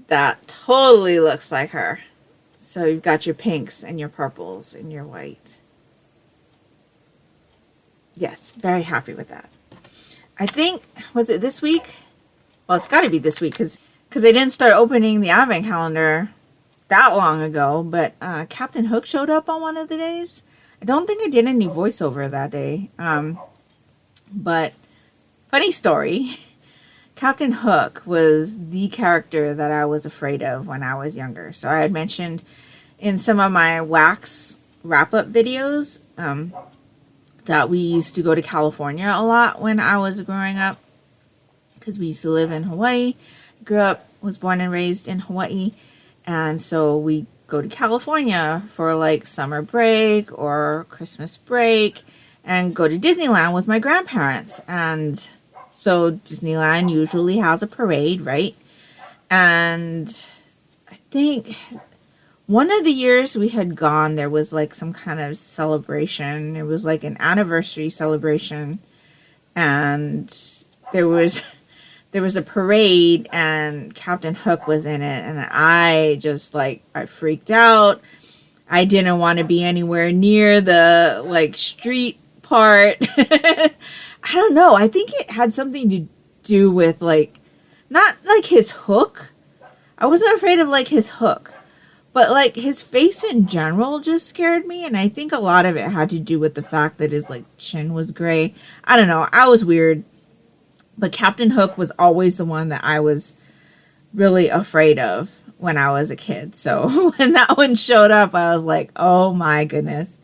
That totally looks like her. So you've got your pinks and your purples and your white. Yes, very happy with that. I think, was it this week? Well, it's got to be this week because they didn't start opening the advent calendar that long ago. But Captain Hook showed up on one of the days. I don't think I did any voiceover that day. But funny story. Captain Hook was the character that I was afraid of when I was younger. So I had mentioned in some of my wax wrap-up videos that we used to go to California a lot when I was growing up, because we used to live in Hawaii. Was born and raised in Hawaii, and so we go to California for like summer break or Christmas break and go to Disneyland with my grandparents. And so Disneyland usually has a parade, right? And I think one of the years we had gone, there was like some kind of celebration. It was like an anniversary celebration, and there was a parade, and Captain Hook was in it, and I just I freaked out. I didn't want to be anywhere near the like street part. I don't know. I think it had something to do with not like his hook. I wasn't afraid of like his hook, but like his face in general just scared me. And I think a lot of it had to do with the fact that his like chin was gray. I don't know. I was weird. But Captain Hook was always the one that I was really afraid of when I was a kid. So when that one showed up, I was like, oh my goodness.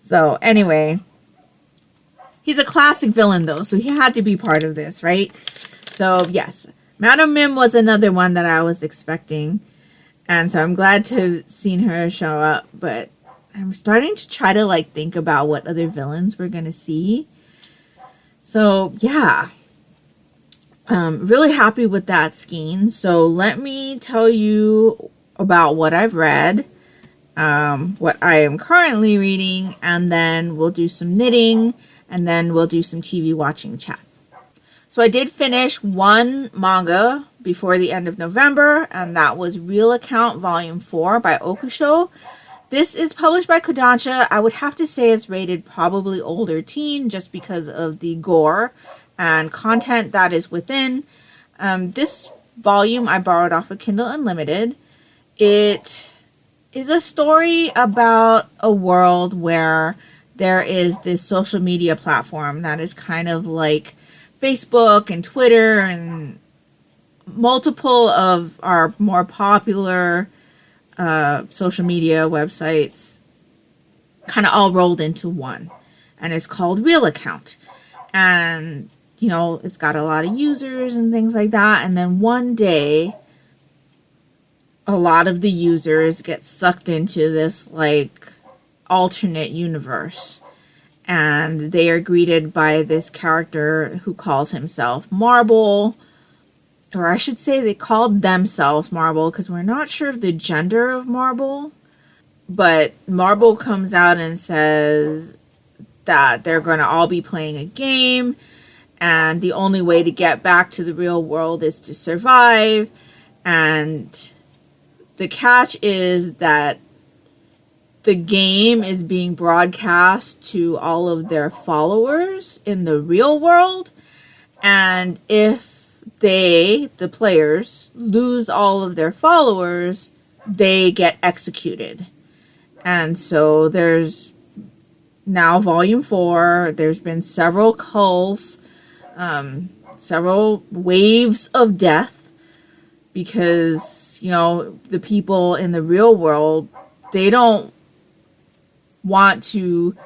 So anyway, he's a classic villain though, so he had to be part of this, right? So yes, Madam Mim was another one that I was expecting. And so I'm glad to have seen her show up. But I'm starting to try to like think about what other villains we're going to see. So yeah. Really happy with that skein. So let me tell you about what I've read, what I am currently reading, and then we'll do some knitting, and then we'll do some TV watching chat. So I did finish one manga before the end of November, and that was Real Account Volume 4 by Okushou. This is published by Kodansha. I would have to say it's rated probably older teen just because of the gore and content that is within. This volume I borrowed off of Kindle Unlimited. It is a story about a world where there is this social media platform that is kind of like Facebook and Twitter and multiple of our more popular social media websites kind of all rolled into one. And it's called Real Account. And you know, it's got a lot of users and things like that. And then one day, a lot of the users get sucked into this, like, alternate universe. And they are greeted by this character who calls himself Marble. Or I should say they called themselves Marble, because we're not sure of the gender of Marble. But Marble comes out and says that they're going to all be playing a game. And the only way to get back to the real world is to survive. And the catch is that the game is being broadcast to all of their followers in the real world. And if they, the players, lose all of their followers, they get executed. And so there's now Volume 4. There's been several culls. Several waves of death because, you know, the people in the real world, they don't want to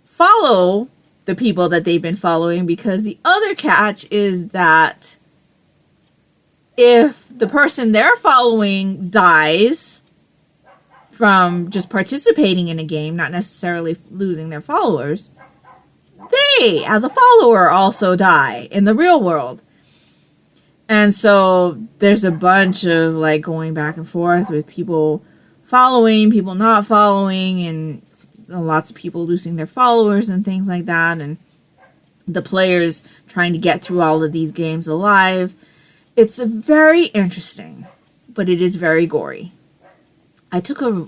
follow the people that they've been following, because the other catch is that if the person they're following dies from just participating in a game, not necessarily losing their followers, they, as a follower, also die in the real world. And so there's a bunch of like going back and forth with people following, people not following, and lots of people losing their followers and things like that, and the players trying to get through all of these games alive. It's very interesting, but it is very gory. I took a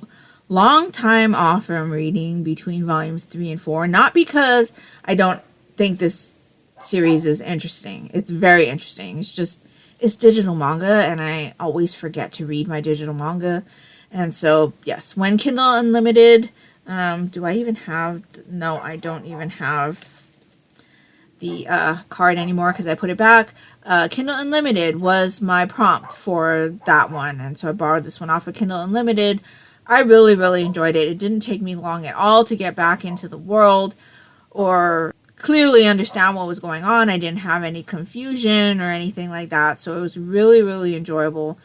long time off from reading between volumes 3 and 4, not because I don't think this series is interesting. It's very interesting. It's just, it's digital manga, and I always forget to read my digital manga. And so, yes, when Kindle Unlimited, do I even have, no, I don't even have the card anymore because I put it back. Kindle Unlimited was my prompt for that one, and so I borrowed this one off of Kindle Unlimited. I really, really enjoyed it. It didn't take me long at all to get back into the world or clearly understand what was going on. I didn't have any confusion or anything like that, so it was really, really enjoyable.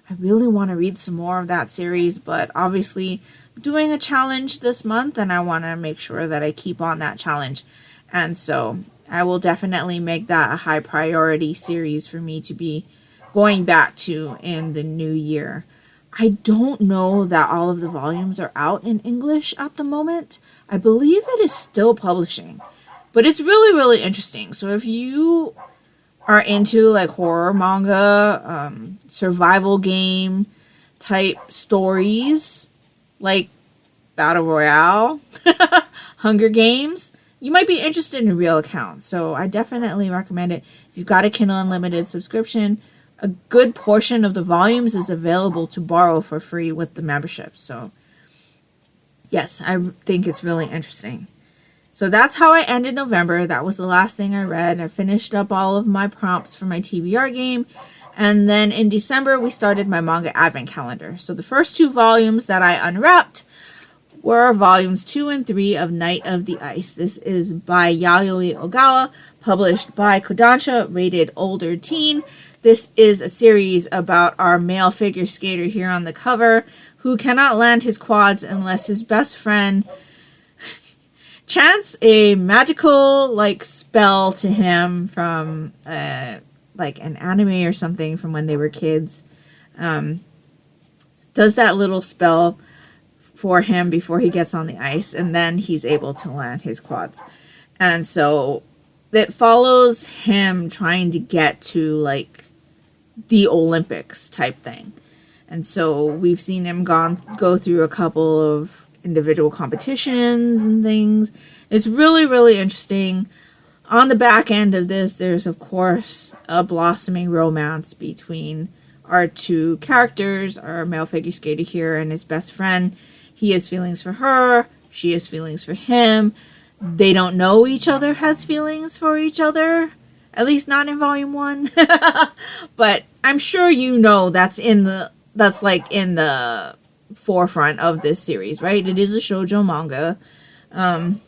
I really want to read some more of that series, but obviously I'm doing a challenge this month, and I want to make sure that I keep on that challenge. And so I will definitely make that a high priority series for me to be going back to in the new year. I don't know that all of the volumes are out in English at the moment. I believe it is still publishing, but it's really, really interesting. So if you are into like horror manga, survival game type stories, like Battle Royale, Hunger Games, you might be interested in real accounts. So I definitely recommend it. If you've got a Kindle Unlimited subscription, a good portion of the volumes is available to borrow for free with the membership. So yes, I think it's really interesting. So that's how I ended November. That was the last thing I read. I finished up all of my prompts for my TBR game. And then in December, we started my manga advent calendar. So the first 2 volumes that I unwrapped were volumes 2 and 3 of Night of the Ice. This is by Yayoi Ogawa, published by Kodansha, rated older teen. This is a series about our male figure skater here on the cover who cannot land his quads unless his best friend chants a magical like spell to him from like an anime or something from when they were kids. Does that little spell for him before he gets on the ice, and then he's able to land his quads. And so it follows him trying to get to like the Olympics type thing. And so we've seen him go through a couple of individual competitions and things. It's really, really interesting. On the back end of this, there's of course a blossoming romance between our 2 characters, our male figure skater here and his best friend. He has feelings for her, she has feelings for him. They don't know each other has feelings for each other, at least not in volume 1. But I'm sure you know that's like in the forefront of this series, right? It is a shoujo manga. And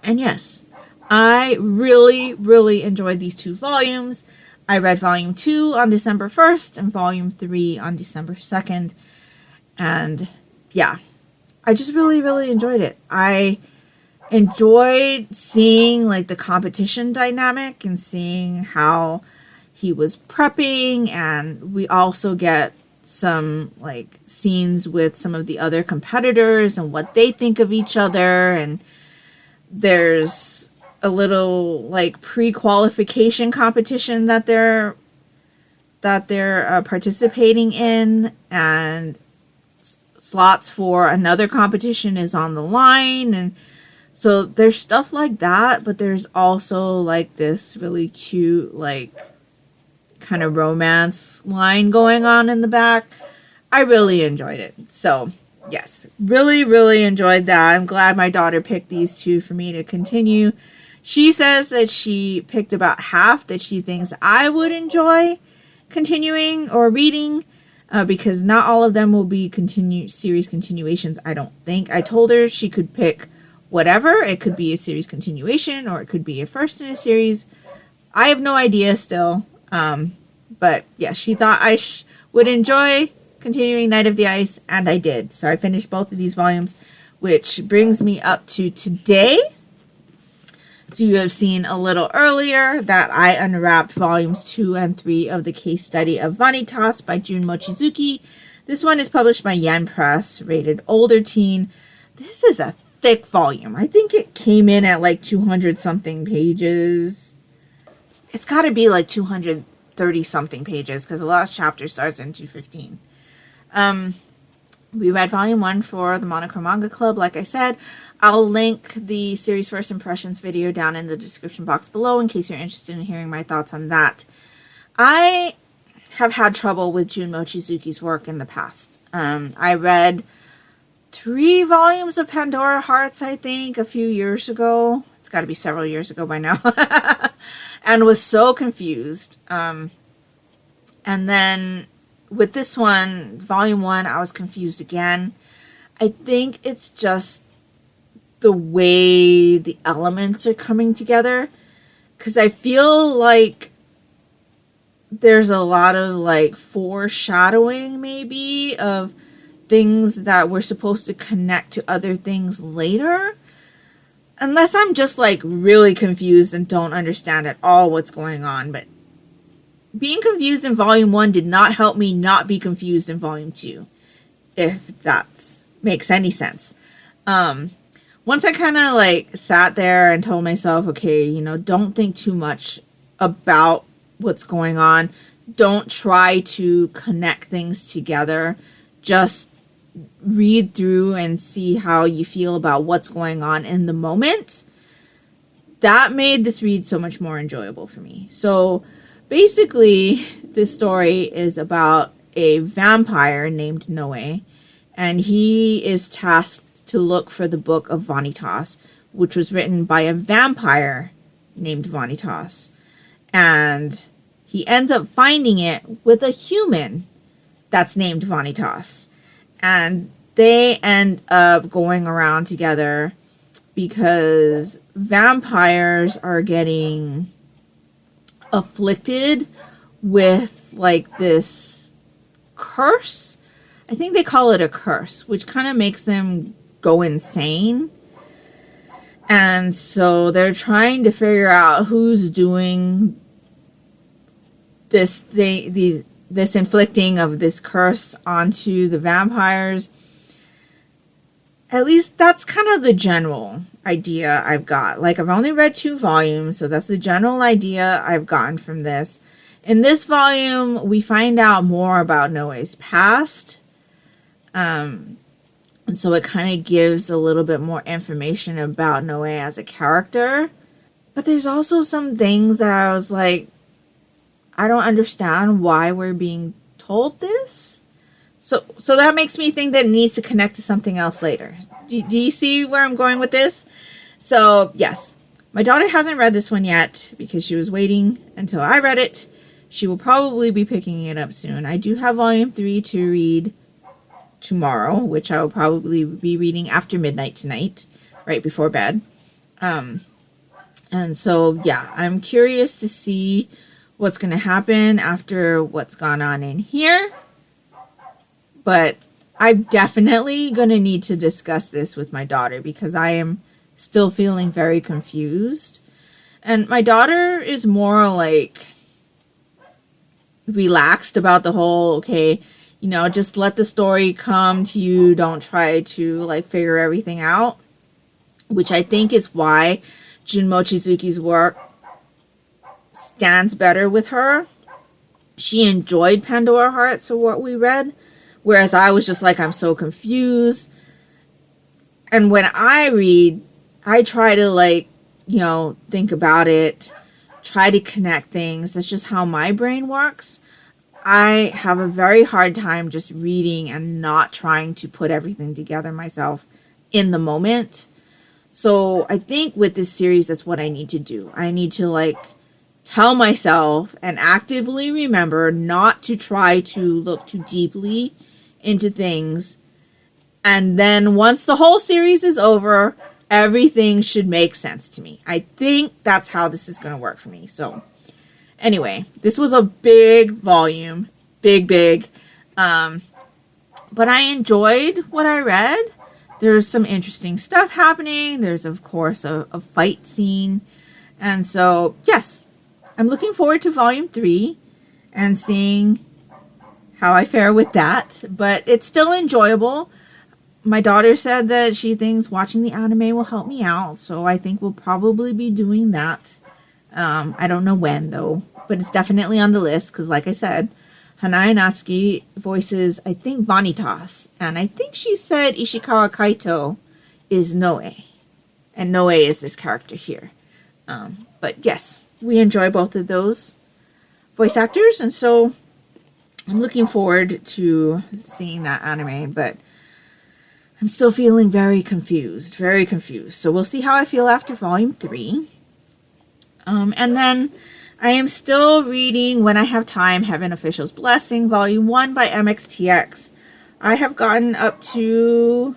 yes, I really, really enjoyed these 2 volumes. I read volume 2 on December 1st and volume 3 on December 2nd. And yeah, I just really, really enjoyed it. I enjoyed seeing like the competition dynamic and seeing how he was prepping, and we also get some like scenes with some of the other competitors and what they think of each other, and there's a little like pre-qualification competition that they're participating in, and slots for another competition is on the line. And so there's stuff like that, but there's also like this really cute like kind of romance line going on in the back. I really enjoyed it. So yes, really, really enjoyed that. I'm glad my daughter picked these 2 for me to continue. She says that she picked about half that she thinks I would enjoy, continuing or reading, because not all of them will be series continuations, I don't think. I told her she could pick whatever. It could be a series continuation, or it could be a first in a series. I have no idea still. But yeah, she thought I would enjoy continuing Night of the Ice, and I did. So I finished both of these volumes, which brings me up to today. So you have seen a little earlier that I unwrapped volumes 2 and 3 of the case study of Vanitas by Jun Mochizuki. This one is published by Yen Press, rated older teen. This is a thick volume. I think it came in at like 200 something pages. It's got to be like 230 something pages because the last chapter starts in 215. We read volume 1 for the Monochrome Manga Club, like I said. I'll link the series first impressions video down in the description box below in case you're interested in hearing my thoughts on that. I have had trouble with Jun Mochizuki's work in the past. I read 3 volumes of Pandora Hearts, I think, a few years ago. It's got to be several years ago by now. And was so confused. And then with this one, volume 1, I was confused again. I think it's just the way the elements are coming together, because I feel like there's a lot of like foreshadowing maybe of things that were supposed to connect to other things later, unless I'm just like really confused and don't understand at all what's going on. But being confused in volume 1 did not help me not be confused in volume 2, if that makes any sense. Once I kind of like sat there and told myself, okay, you know, don't think too much about what's going on. Don't try to connect things together. Just read through and see how you feel about what's going on in the moment. That made this read so much more enjoyable for me. So basically, this story is about a vampire named Noe, and he is tasked to look for the book of Vanitas, which was written by a vampire named Vanitas. And he ends up finding it with a human that's named Vanitas. And they end up going around together because vampires are getting afflicted with like this curse. I think they call it a curse, which kind of makes them go insane. And so they're trying to figure out who's doing this thing, this inflicting of this curse onto the vampires. At least that's kind of the general idea I've got. Like, I've only read 2 volumes, so that's the general idea I've gotten from this. In this volume, we find out more about Noe's past. And so it kind of gives a little bit more information about Noe as a character. But there's also some things that I was like, I don't understand why we're being told this. So that makes me think that it needs to connect to something else later. Do you see where I'm going with this? So, yes. My daughter hasn't read this one yet because she was waiting until I read it. She will probably be picking it up soon. I do have volume 3 to read tomorrow, which I will probably be reading after midnight tonight, right before bed. And so, yeah, I'm curious to see what's going to happen after what's gone on in here. But I'm definitely going to need to discuss this with my daughter because I am still feeling very confused. And my daughter is more like relaxed about the whole, okay, you know, just let the story come to you. Don't try to like figure everything out, which I think is why Jun Mochizuki's work stands better with her. She enjoyed Pandora Hearts or what we read, whereas I was just like, I'm so confused. And when I read, I try to like, you know, think about it, try to connect things. That's just how my brain works. I have a very hard time just reading and not trying to put everything together myself in the moment. So I think with this series, that's what I need to do. I need to like tell myself and actively remember not to try to look too deeply into things. And then once the whole series is over, everything should make sense to me. I think that's how this is going to work for me. So anyway, this was a big volume. Big. But I enjoyed what I read. There's some interesting stuff happening. There's, of course, a fight scene. And so, yes, I'm looking forward to volume 3 and seeing how I fare with that. But it's still enjoyable. My daughter said that she thinks watching the anime will help me out. So I think we'll probably be doing that. I don't know when, though. But it's definitely on the list because, like I said, Hanae Natsuki voices, I think, Vanitas. And I think she said Ishikawa Kaito is Noe. And Noe is this character here. But yes, we enjoy both of those voice actors. And so I'm looking forward to seeing that anime. But I'm still feeling very confused. So we'll see how I feel after volume 3. And then I am still reading When I Have Time, Heaven Official's Blessing, Volume 1 by MXTX. I have gotten up to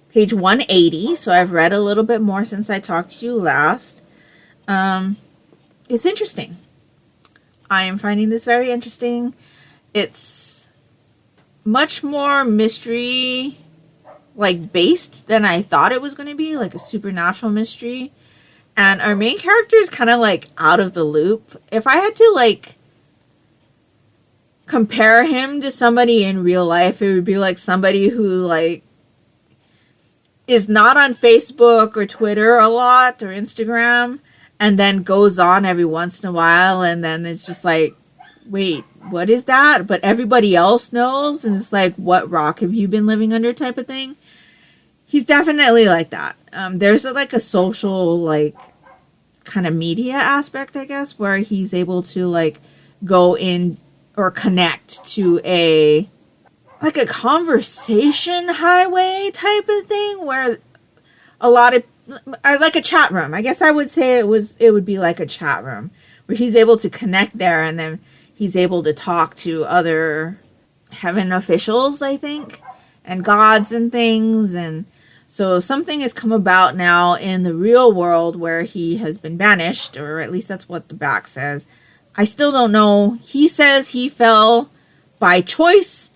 page 180, so I've read a little bit more since I talked to you last. It's interesting. I am finding this very interesting. It's much more mystery, based than I thought it was going to be, like a supernatural mystery. And our main character is kind of, out of the loop. If I had to, compare him to somebody in real life, it would be like somebody who, is not on Facebook or Twitter a lot or Instagram and then goes on every once in a while and then it's just wait, what is that? But everybody else knows and it's what rock have you been living under type of thing. He's definitely like that. There's a social kind of media aspect, I guess, where he's able to go in or connect to a conversation highway type of thing where a lot of like a chat room. I guess I would say it would be like a chat room where he's able to connect there and then he's able to talk to other heaven officials, I think, and gods and things. And so something has come about now in the real world where he has been banished, or at least that's what the back says. I still don't know. He says he fell by choice.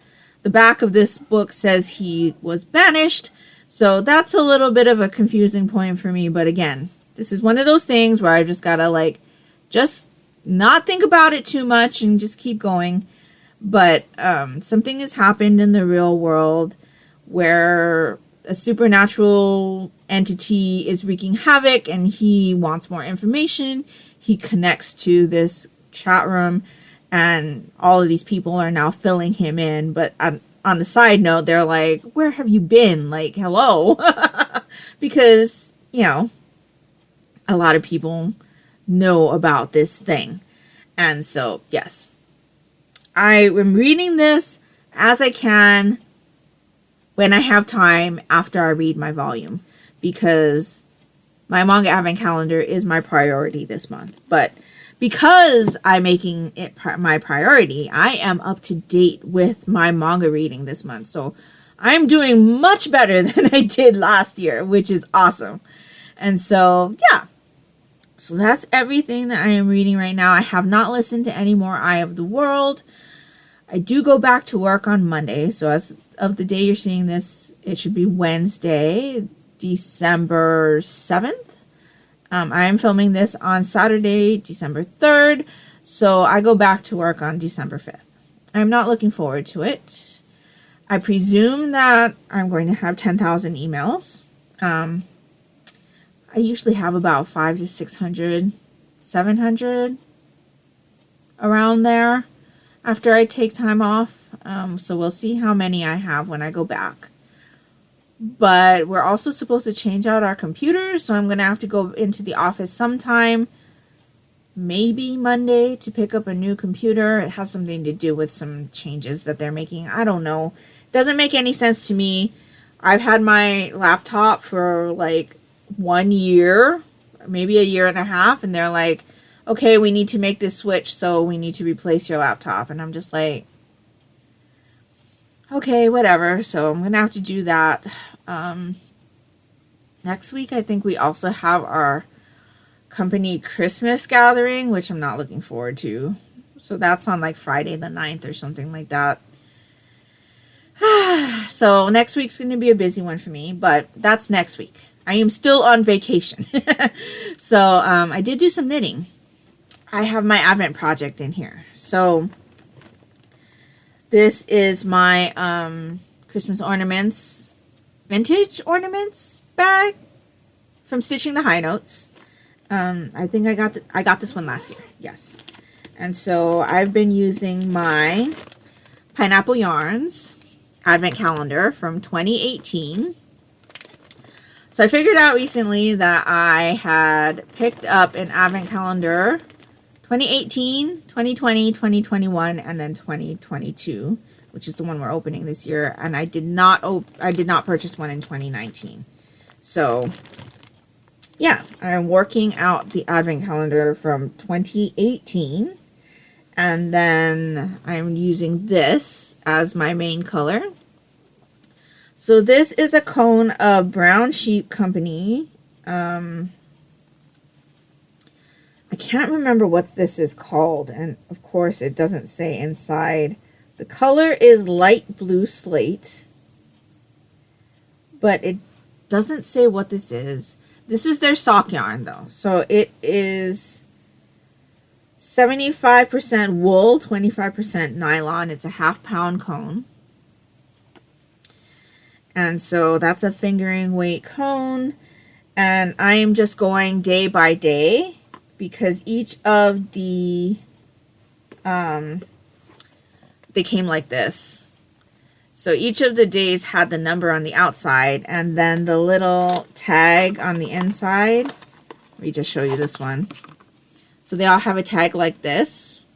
The back of this book says he was banished. So that's a little bit of a confusing point for me. But again, this is one of those things where I just gotta just not think about it too much and just keep going. But something has happened in the real world where a supernatural entity is wreaking havoc and he wants more information. He connects to this chat room and all of these people are now filling him in. But on the side note, they're like, where have you been? Hello? Because, a lot of people know about this thing. And so, yes, I am reading this as I can when I have time after I read my volume, because my manga advent calendar is my priority this month. But because I'm making it my priority, I am up to date with my manga reading this month. So I'm doing much better than I did last year, which is awesome. And so, yeah. So that's everything that I am reading right now. I have not listened to any more Eye of the World. I do go back to work on Monday. So as of the day you're seeing this, it should be Wednesday, December 7th. I am filming this on Saturday, December 3rd. So I go back to work on December 5th. I'm not looking forward to it. I presume that I'm going to have 10,000 emails. I usually have about 500 to 600, 700 around there after I take time off. So we'll see how many I have when I go back. But we're also supposed to change out our computers, so I'm going to have to go into the office sometime, maybe Monday, to pick up a new computer. It has something to do with some changes that they're making. I don't know. Doesn't make any sense to me. I've had my laptop for 1 year, maybe a year and a half, and they're like, okay, we need to make this switch, so we need to replace your laptop. And I'm just like, okay, whatever. So I'm going to have to do that. Next week, I think we also have our company Christmas gathering, which I'm not looking forward to. So that's on like Friday the 9th or something like that. So next week's going to be a busy one for me, but that's next week. I am still on vacation. So I did do some knitting. I have my Advent project in here. So this is my Christmas ornaments, vintage ornaments bag from Stitching the High Notes. I think I got this one last year. Yes. And so I've been using my Pineapple Yarns Advent Calendar from 2018. So I figured out recently that I had picked up an Advent Calendar 2018, 2020, 2021, and then 2022, which is the one we're opening this year. And I did not purchase one in 2019. So yeah, I'm working out the Advent Calendar from 2018. And then I'm using this as my main color. So this is a cone of Brown Sheep Company. I can't remember what this is called. And of course it doesn't say inside. The color is light blue slate. But it doesn't say what this is. This is their sock yarn though. So it is 75% wool, 25% nylon. It's a ½ cone. And so that's a fingering weight cone. And I am just going day by day because each of the, they came like this. So each of the days had the number on the outside and then the little tag on the inside. Let me just show you this one. So they all have a tag like this.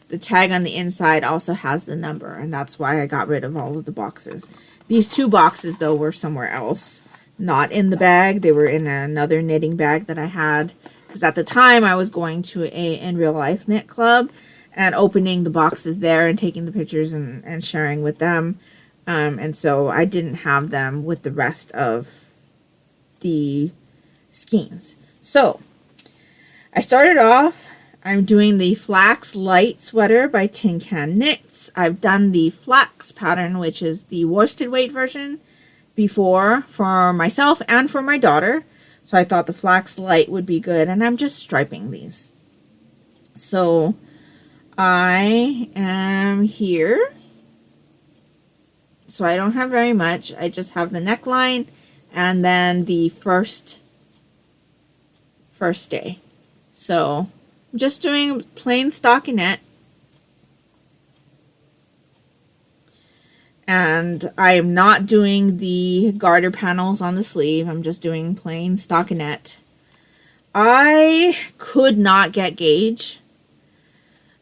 The tag on the inside also has the number, and that's why I got rid of all of the boxes. These 2 boxes, though, were somewhere else. Not in the bag. They were in another knitting bag that I had. Because at the time, I was going to a in real life knit club and opening the boxes there and taking the pictures and sharing with them. And so I didn't have them with the rest of the skeins. So I started off, I'm doing the Flax Light Sweater by Tin Can Knits. I've done the Flax pattern, which is the worsted weight version, before for myself and for my daughter. So I thought the Flax Light would be good, and I'm just striping these. So I am here. So I don't have very much. I just have the neckline and then the first day. So I'm just doing plain stockinette. And I am not doing the garter panels on the sleeve. I'm just doing plain stockinette. I could not get gauge.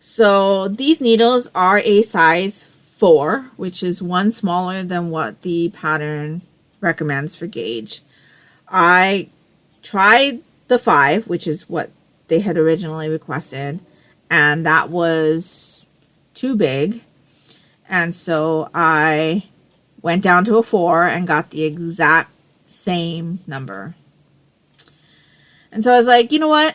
So these needles are a size 4, which is one smaller than what the pattern recommends for gauge. I tried the 5, which is what they had originally requested, and that was too big. And so I went down to a 4 and got the exact same number. And so I was like, you know what?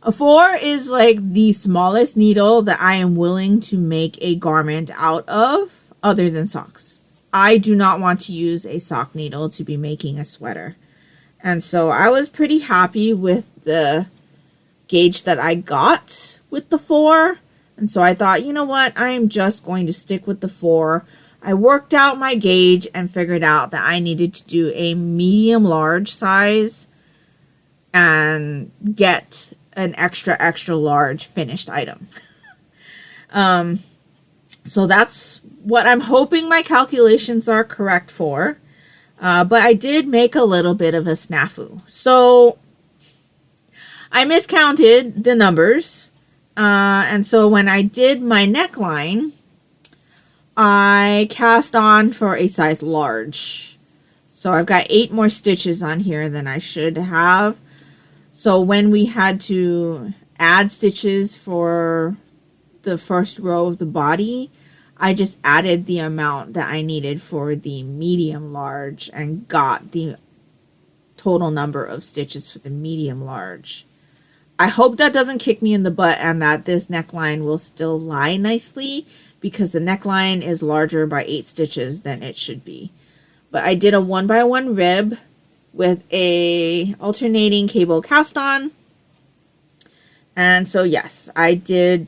A 4 is like the smallest needle that I am willing to make a garment out of other than socks. I do not want to use a sock needle to be making a sweater. And so I was pretty happy with the gauge that I got with the 4. And so I thought, you know what? I am just going to stick with the 4. I worked out my gauge and figured out that I needed to do a medium large size and get an extra large finished item. So that's what I'm hoping my calculations are correct for. But I did make a little bit of a snafu. So I miscounted the numbers. And so when I did my neckline, I cast on for a size large. So I've got 8 more stitches on here than I should have. So when we had to add stitches for the first row of the body, I just added the amount that I needed for the medium large and got the total number of stitches for the medium large. I hope that doesn't kick me in the butt and that this neckline will still lie nicely, because the neckline is larger by 8 stitches than it should be. But I did a 1x1 rib with a alternating cable cast on. And so yes, I did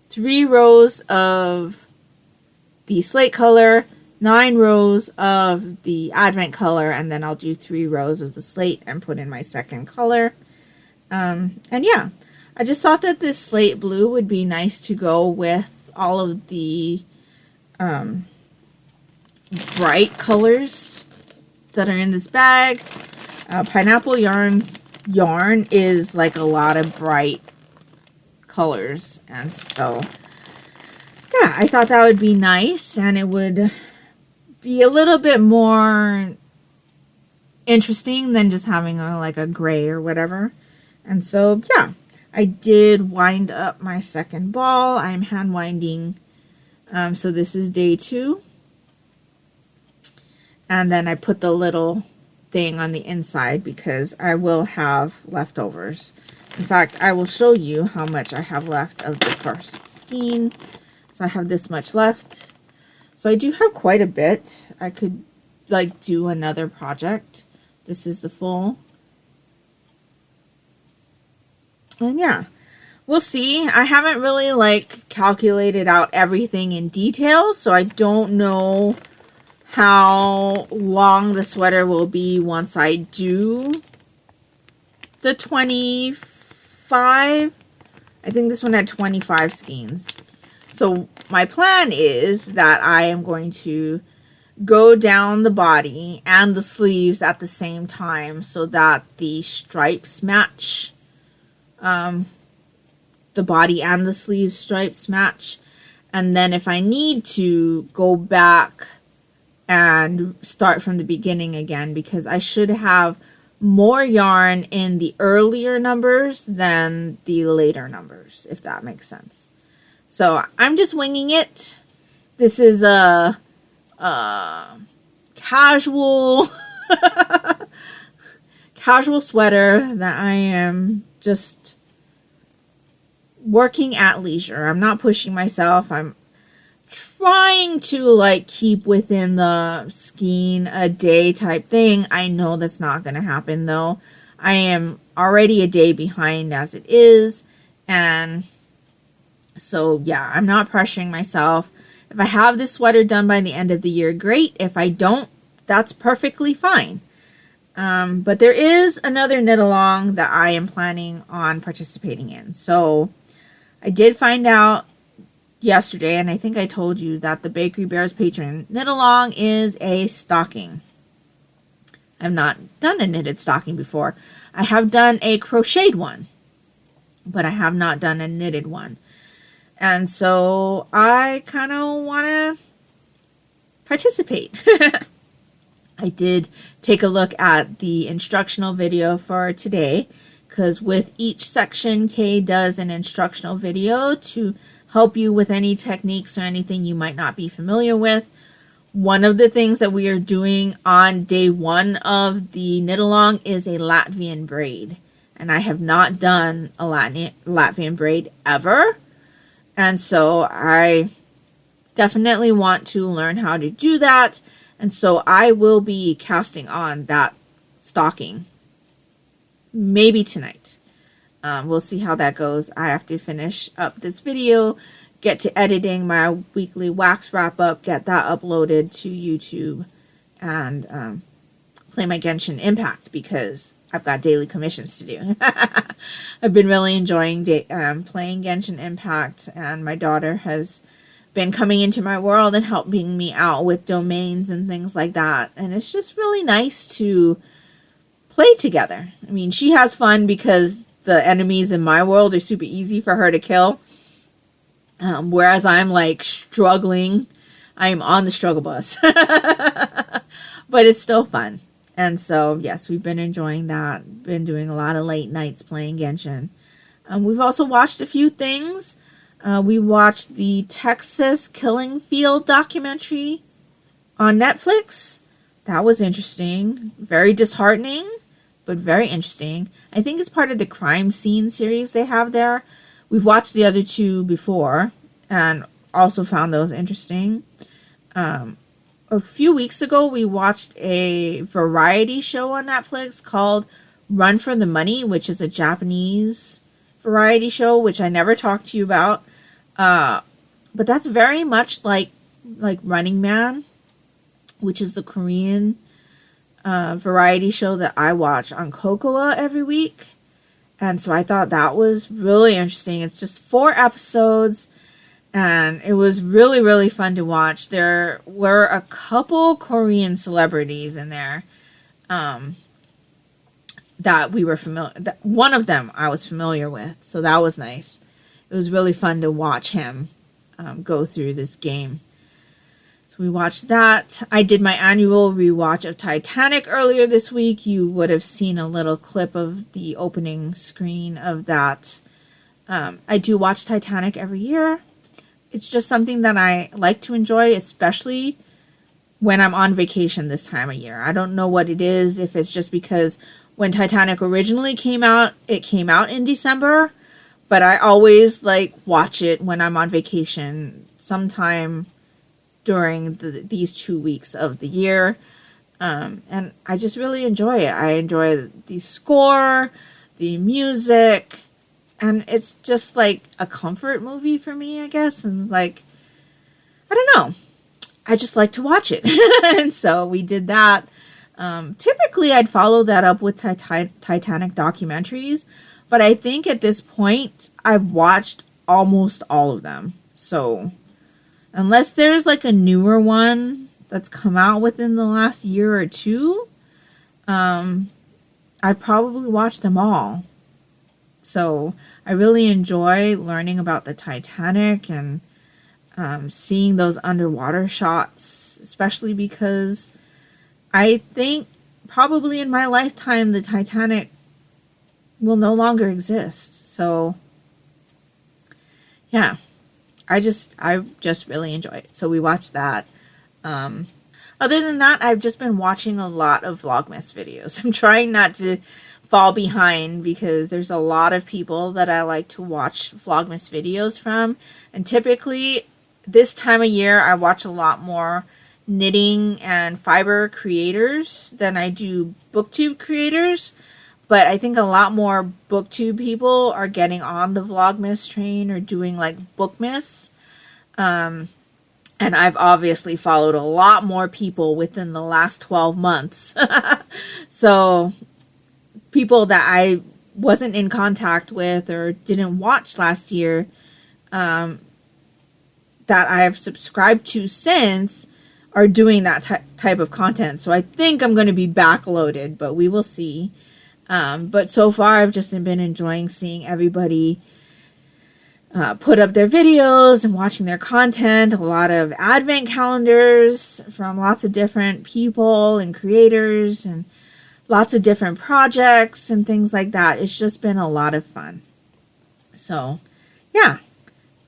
3 rows of the slate color, 9 rows of the Advent color, and then I'll do 3 rows of the slate and put in my second color. And yeah, I just thought that this slate blue would be nice to go with all of the bright colors that are in this bag. Pineapple yarn is like a lot of bright colors, and so yeah, I thought that would be nice, and it would be a little bit more interesting than just having like a gray or whatever. And so yeah, I did wind up my second ball. I'm hand winding, so this is day 2, and then I put the little thing on the inside because I will have leftovers. In fact, I will show you how much I have left of the first skein. So I have this much left. So I do have quite a bit. I could like do another project. This is the full. And yeah, we'll see. I haven't really like calculated out everything in detail, so I don't know how long the sweater will be once I do the 25. I think this one had 25 skeins. So my plan is that I am going to go down the body and the sleeves at the same time so that the stripes match. The body and the sleeves stripes match. And then if I need to, go back and start from the beginning again, because I should have more yarn in the earlier numbers than the later numbers, if that makes sense. So I'm just winging it. This is a casual casual sweater that I am just working at leisure. I'm not pushing myself. I'm trying to like keep within the skein a day type thing. I know that's not going to happen though. I am already a day behind as it is, and so yeah, I'm not pressuring myself. If I have this sweater done by the end of the year, great. If I don't, that's perfectly fine. But there is another knit along that I am planning on participating in. So I did find out yesterday, and I think I told you, that the Bakery Bears Patron knit along is a stocking. I've not done a knitted stocking before. I have done a crocheted one, but I have not done a knitted one. And so I kind of want to participate. I did take a look at the instructional video for today, because with each section, Kay does an instructional video to help you with any techniques or anything you might not be familiar with. One of the things that we are doing on day 1 of the knit along is a Latvian braid. And I have not done a Latvian braid ever. And so I definitely want to learn how to do that. And so I will be casting on that stocking maybe tonight. We'll see how that goes. I have to finish up this video, get to editing my weekly wax wrap up, get that uploaded to YouTube, and play my Genshin Impact because I've got daily commissions to do. I've been really enjoying playing Genshin Impact, and my daughter has been coming into my world and helping me out with domains and things like that. And it's just really nice to play together. I mean, she has fun because the enemies in my world are super easy for her to kill. Whereas I'm like struggling. I'm on the struggle bus. But it's still fun. And so, yes, we've been enjoying that. Been doing a lot of late nights playing Genshin. We've also watched a few things. We watched the Texas Killing Field documentary on Netflix. That was interesting. Very disheartening, but very interesting. I think it's part of the crime scene series they have there. We've watched the other two before and also found those interesting. A few weeks ago, we watched a variety show on Netflix called Run for the Money, which is a Japanese variety show, which I never talked to you about. But that's very much like Running Man, which is the Korean variety show that I watch on Cocoa every week. And so I thought that was really interesting. It's just 4 episodes. And it was really, really fun to watch. There were a couple Korean celebrities in there that we were familiar. One of them I was familiar with, so that was nice. It was really fun to watch him go through this game. So we watched that. I did my annual rewatch of Titanic earlier this week. You would have seen a little clip of the opening screen of that. I do watch Titanic every year. It's just something that I like to enjoy, especially when I'm on vacation this time of year. I don't know what it is, if it's just because when Titanic originally came out, it came out in December, but I always watch it when I'm on vacation sometime during these 2 weeks of the year. And I just really enjoy it. I enjoy the score, the music, and it's just like a comfort movie for me, I guess. And I don't know. I just like to watch it. And so we did that. Typically, I'd follow that up with Titanic documentaries. But I think at this point, I've watched almost all of them. So unless there's a newer one that's come out within the last year or two, I probably watched them all. So I really enjoy learning about the Titanic and seeing those underwater shots, especially because I think probably in my lifetime the Titanic will no longer exist. So yeah, I just really enjoy it. So we watched that. Other than that, I've just been watching a lot of Vlogmas videos. I'm trying not to fall behind because there's a lot of people that I like to watch Vlogmas videos from. And typically this time of year, I watch a lot more knitting and fiber creators than I do booktube creators. But I think a lot more booktube people are getting on the Vlogmas train or doing Bookmas. And I've obviously followed a lot more people within the last 12 months. So people that I wasn't in contact with or didn't watch last year that I've subscribed to since are doing that type of content. So I think I'm going to be backloaded, but we will see. But so far, I've just been enjoying seeing everybody put up their videos and watching their content. A lot of advent calendars from lots of different people and creators and lots of different projects and things like that. It's just been a lot of fun. So, yeah.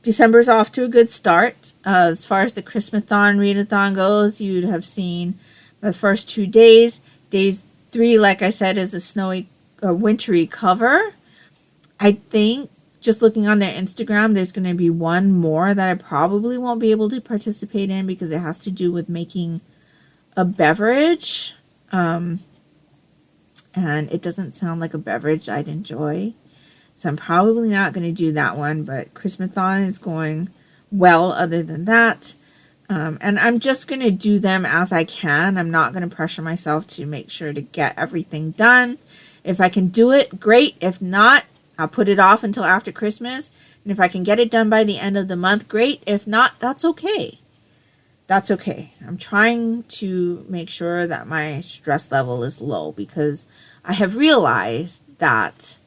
December's off to a good start. As far as the Christmathon, readathon goes, you'd have seen the first 2 days. Days 3, like I said, is a snowy or wintry cover. I think, just looking on their Instagram, there's going to be one more that I probably won't be able to participate in because it has to do with making a beverage. And it doesn't sound like a beverage I'd enjoy. So I'm probably not going to do that one, but Christmathon is going well other than that. And I'm just going to do them as I can. I'm not going to pressure myself to make sure to get everything done. If I can do it, great. If not, I'll put it off until after Christmas. And if I can get it done by the end of the month, great. If not, that's okay. That's okay. I'm trying to make sure that my stress level is low because I have realized that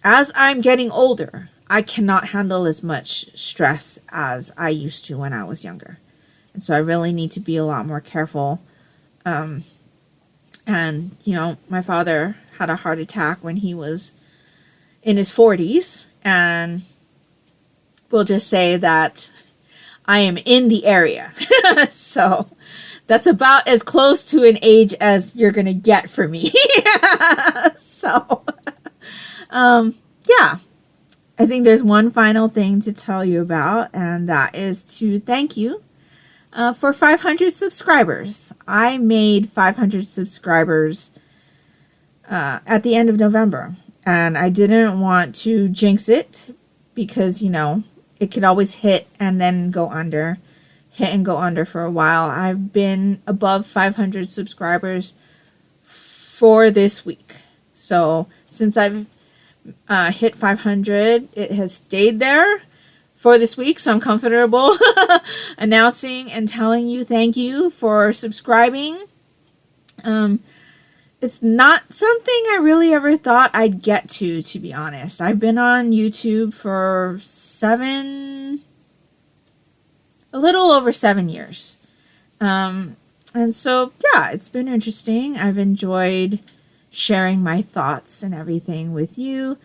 as I'm getting older, I cannot handle as much stress as I used to when I was younger. And so I really need to be a lot more careful. And, you know, my father had a heart attack when he was in his 40s. And we'll just say that I am in the area. So that's about as close to an age as you're going to get for me. So, yeah. I think there's one final thing to tell you about, and that is to thank you for 500 subscribers. I made 500 subscribers at the end of November, and I didn't want to jinx it because, you know, it could always hit and then go under, hit and go under for a while. I've been above 500 subscribers for this week. So since I've hit 500, it has stayed there for this week, so I'm comfortable announcing and telling you thank you for subscribing. It's not something I really ever thought I'd get to be honest. I've been on YouTube for a little over 7 years. And so, yeah, it's been interesting. I've enjoyed sharing my thoughts and everything with you.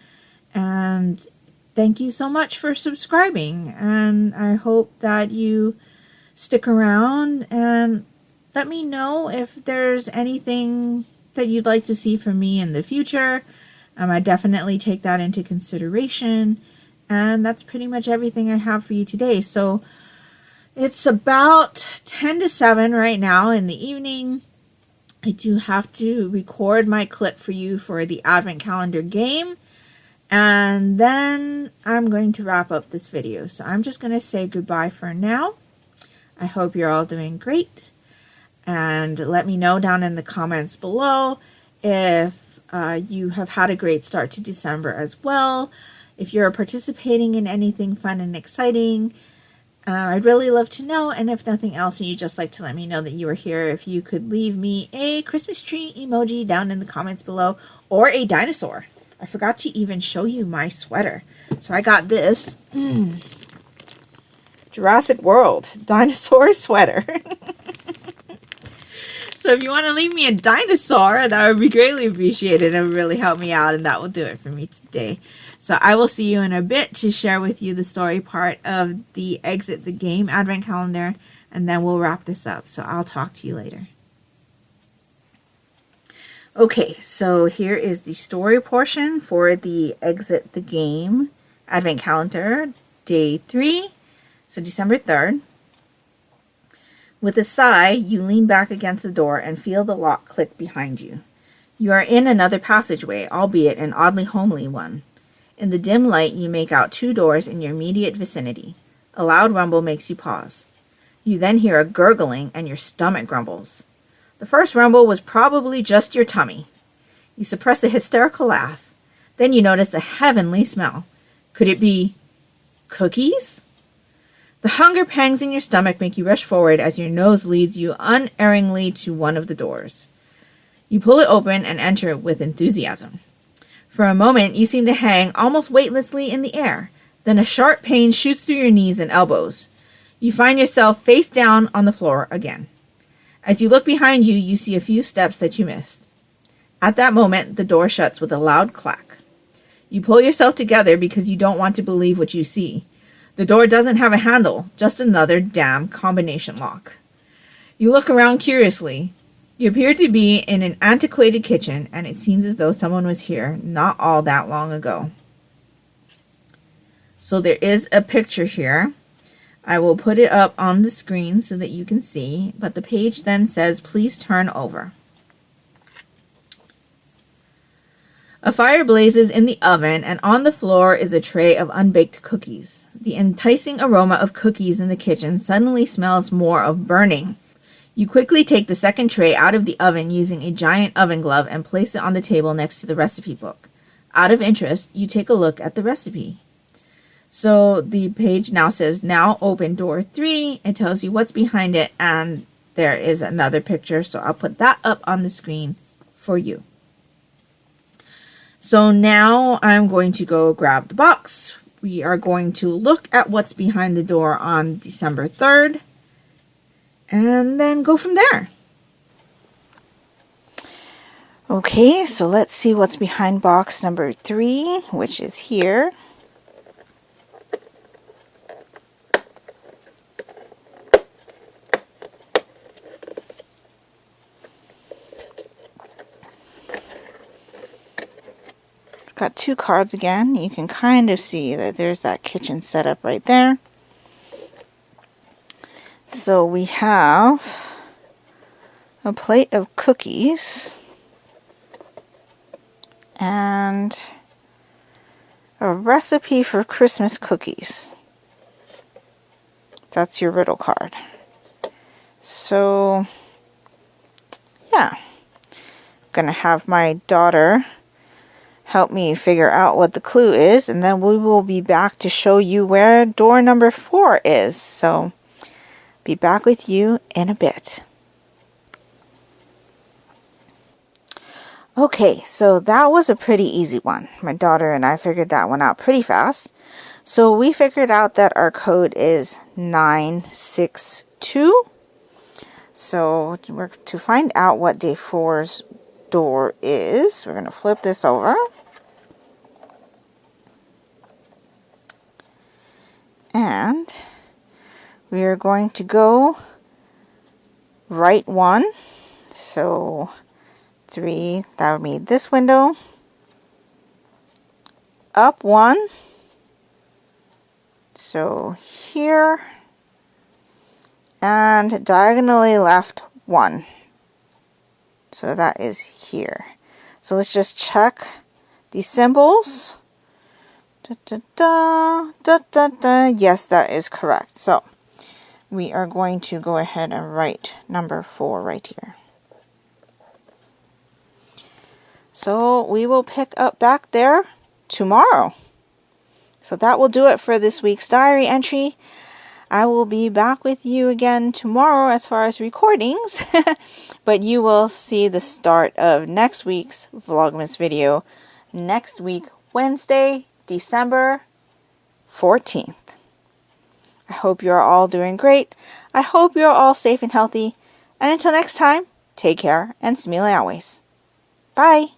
And thank you so much for subscribing. And I hope that you stick around and let me know if there's anything that you'd like to see from me in the future. I definitely take that into consideration. And that's pretty much everything I have for you today. So it's about 10 to 7 right now in the evening. I do have to record my clip for you for the Advent Calendar game. And then I'm going to wrap up this video. So I'm just going to say goodbye for now. I hope you're all doing great. And let me know down in the comments below if you have had a great start to December as well. If you're participating in anything fun and exciting, I'd really love to know. And if nothing else, and you'd just like to let me know that you are here, if you could leave me a Christmas tree emoji down in the comments below, or a dinosaur. I forgot to even show you my sweater. So I got this Jurassic World dinosaur sweater. So if you want to leave me a dinosaur, that would be greatly appreciated. It would really help me out, and that will do it for me today. So I will see you in a bit to share with you the story part of the Exit the Game Advent Calendar, and then we'll wrap this up. So I'll talk to you later. Okay, so here is the story portion for the Exit the Game Advent Calendar, Day 3, so December 3rd. With a sigh, you lean back against the door and feel the lock click behind you. You are in another passageway, albeit an oddly homely one. In the dim light, you make out 2 doors in your immediate vicinity. A loud rumble makes you pause. You then hear a gurgling and your stomach grumbles. The first rumble was probably just your tummy. You suppress a hysterical laugh. Then you notice a heavenly smell. Could it be cookies? The hunger pangs in your stomach make you rush forward as your nose leads you unerringly to one of the doors. You pull it open and enter with enthusiasm. For a moment, you seem to hang almost weightlessly in the air. Then a sharp pain shoots through your knees and elbows. You find yourself face down on the floor again. As you look behind you, you see a few steps that you missed. At that moment, the door shuts with a loud clack. You pull yourself together because you don't want to believe what you see. The door doesn't have a handle, just another damn combination lock. You look around curiously. You appear to be in an antiquated kitchen, and it seems as though someone was here not all that long ago. So there is a picture here. I will put it up on the screen so that you can see, but the page then says, "Please turn over." A fire blazes in the oven, and on the floor is a tray of unbaked cookies. The enticing aroma of cookies in the kitchen suddenly smells more of burning. You quickly take the second tray out of the oven using a giant oven glove and place it on the table next to the recipe book. Out of interest, you take a look at the recipe. So the page now says, "Now open door 3. It tells you what's behind it, and there is another picture, so I'll put that up on the screen for you. So now I'm going to go grab the box. We are going to look at what's behind the door on December 3rd, and then go from there. Okay, so let's see what's behind box number 3, which is here. Got 2 cards again. You can kind of see that there's that kitchen setup right there. So we have a plate of cookies and a recipe for Christmas cookies. That's your riddle card. So, yeah. I'm gonna have my daughter help me figure out what the clue is, and then we will be back to show you where door number 4 is. So, be back with you in a bit. Okay, so that was a pretty easy one. My daughter and I figured that one out pretty fast. So we figured out that our code is 962. So to find out what day 4's door is, we're going to flip this over. And we are going to go right 1. So 3, that would be this window. Up 1. So here. And diagonally left 1. So that is here. So let's just check these symbols. Da, da, da, da, da, da. Yes, that is correct. So we are going to go ahead and write number 4 right here. So we will pick up back there tomorrow. So that will do it for this week's diary entry. I will be back with you again tomorrow as far as recordings. But you will see the start of next week's Vlogmas video next week, Wednesday, December 14th. I hope you're all doing great. I hope you're all safe and healthy. And until next time, take care and smile always. Bye!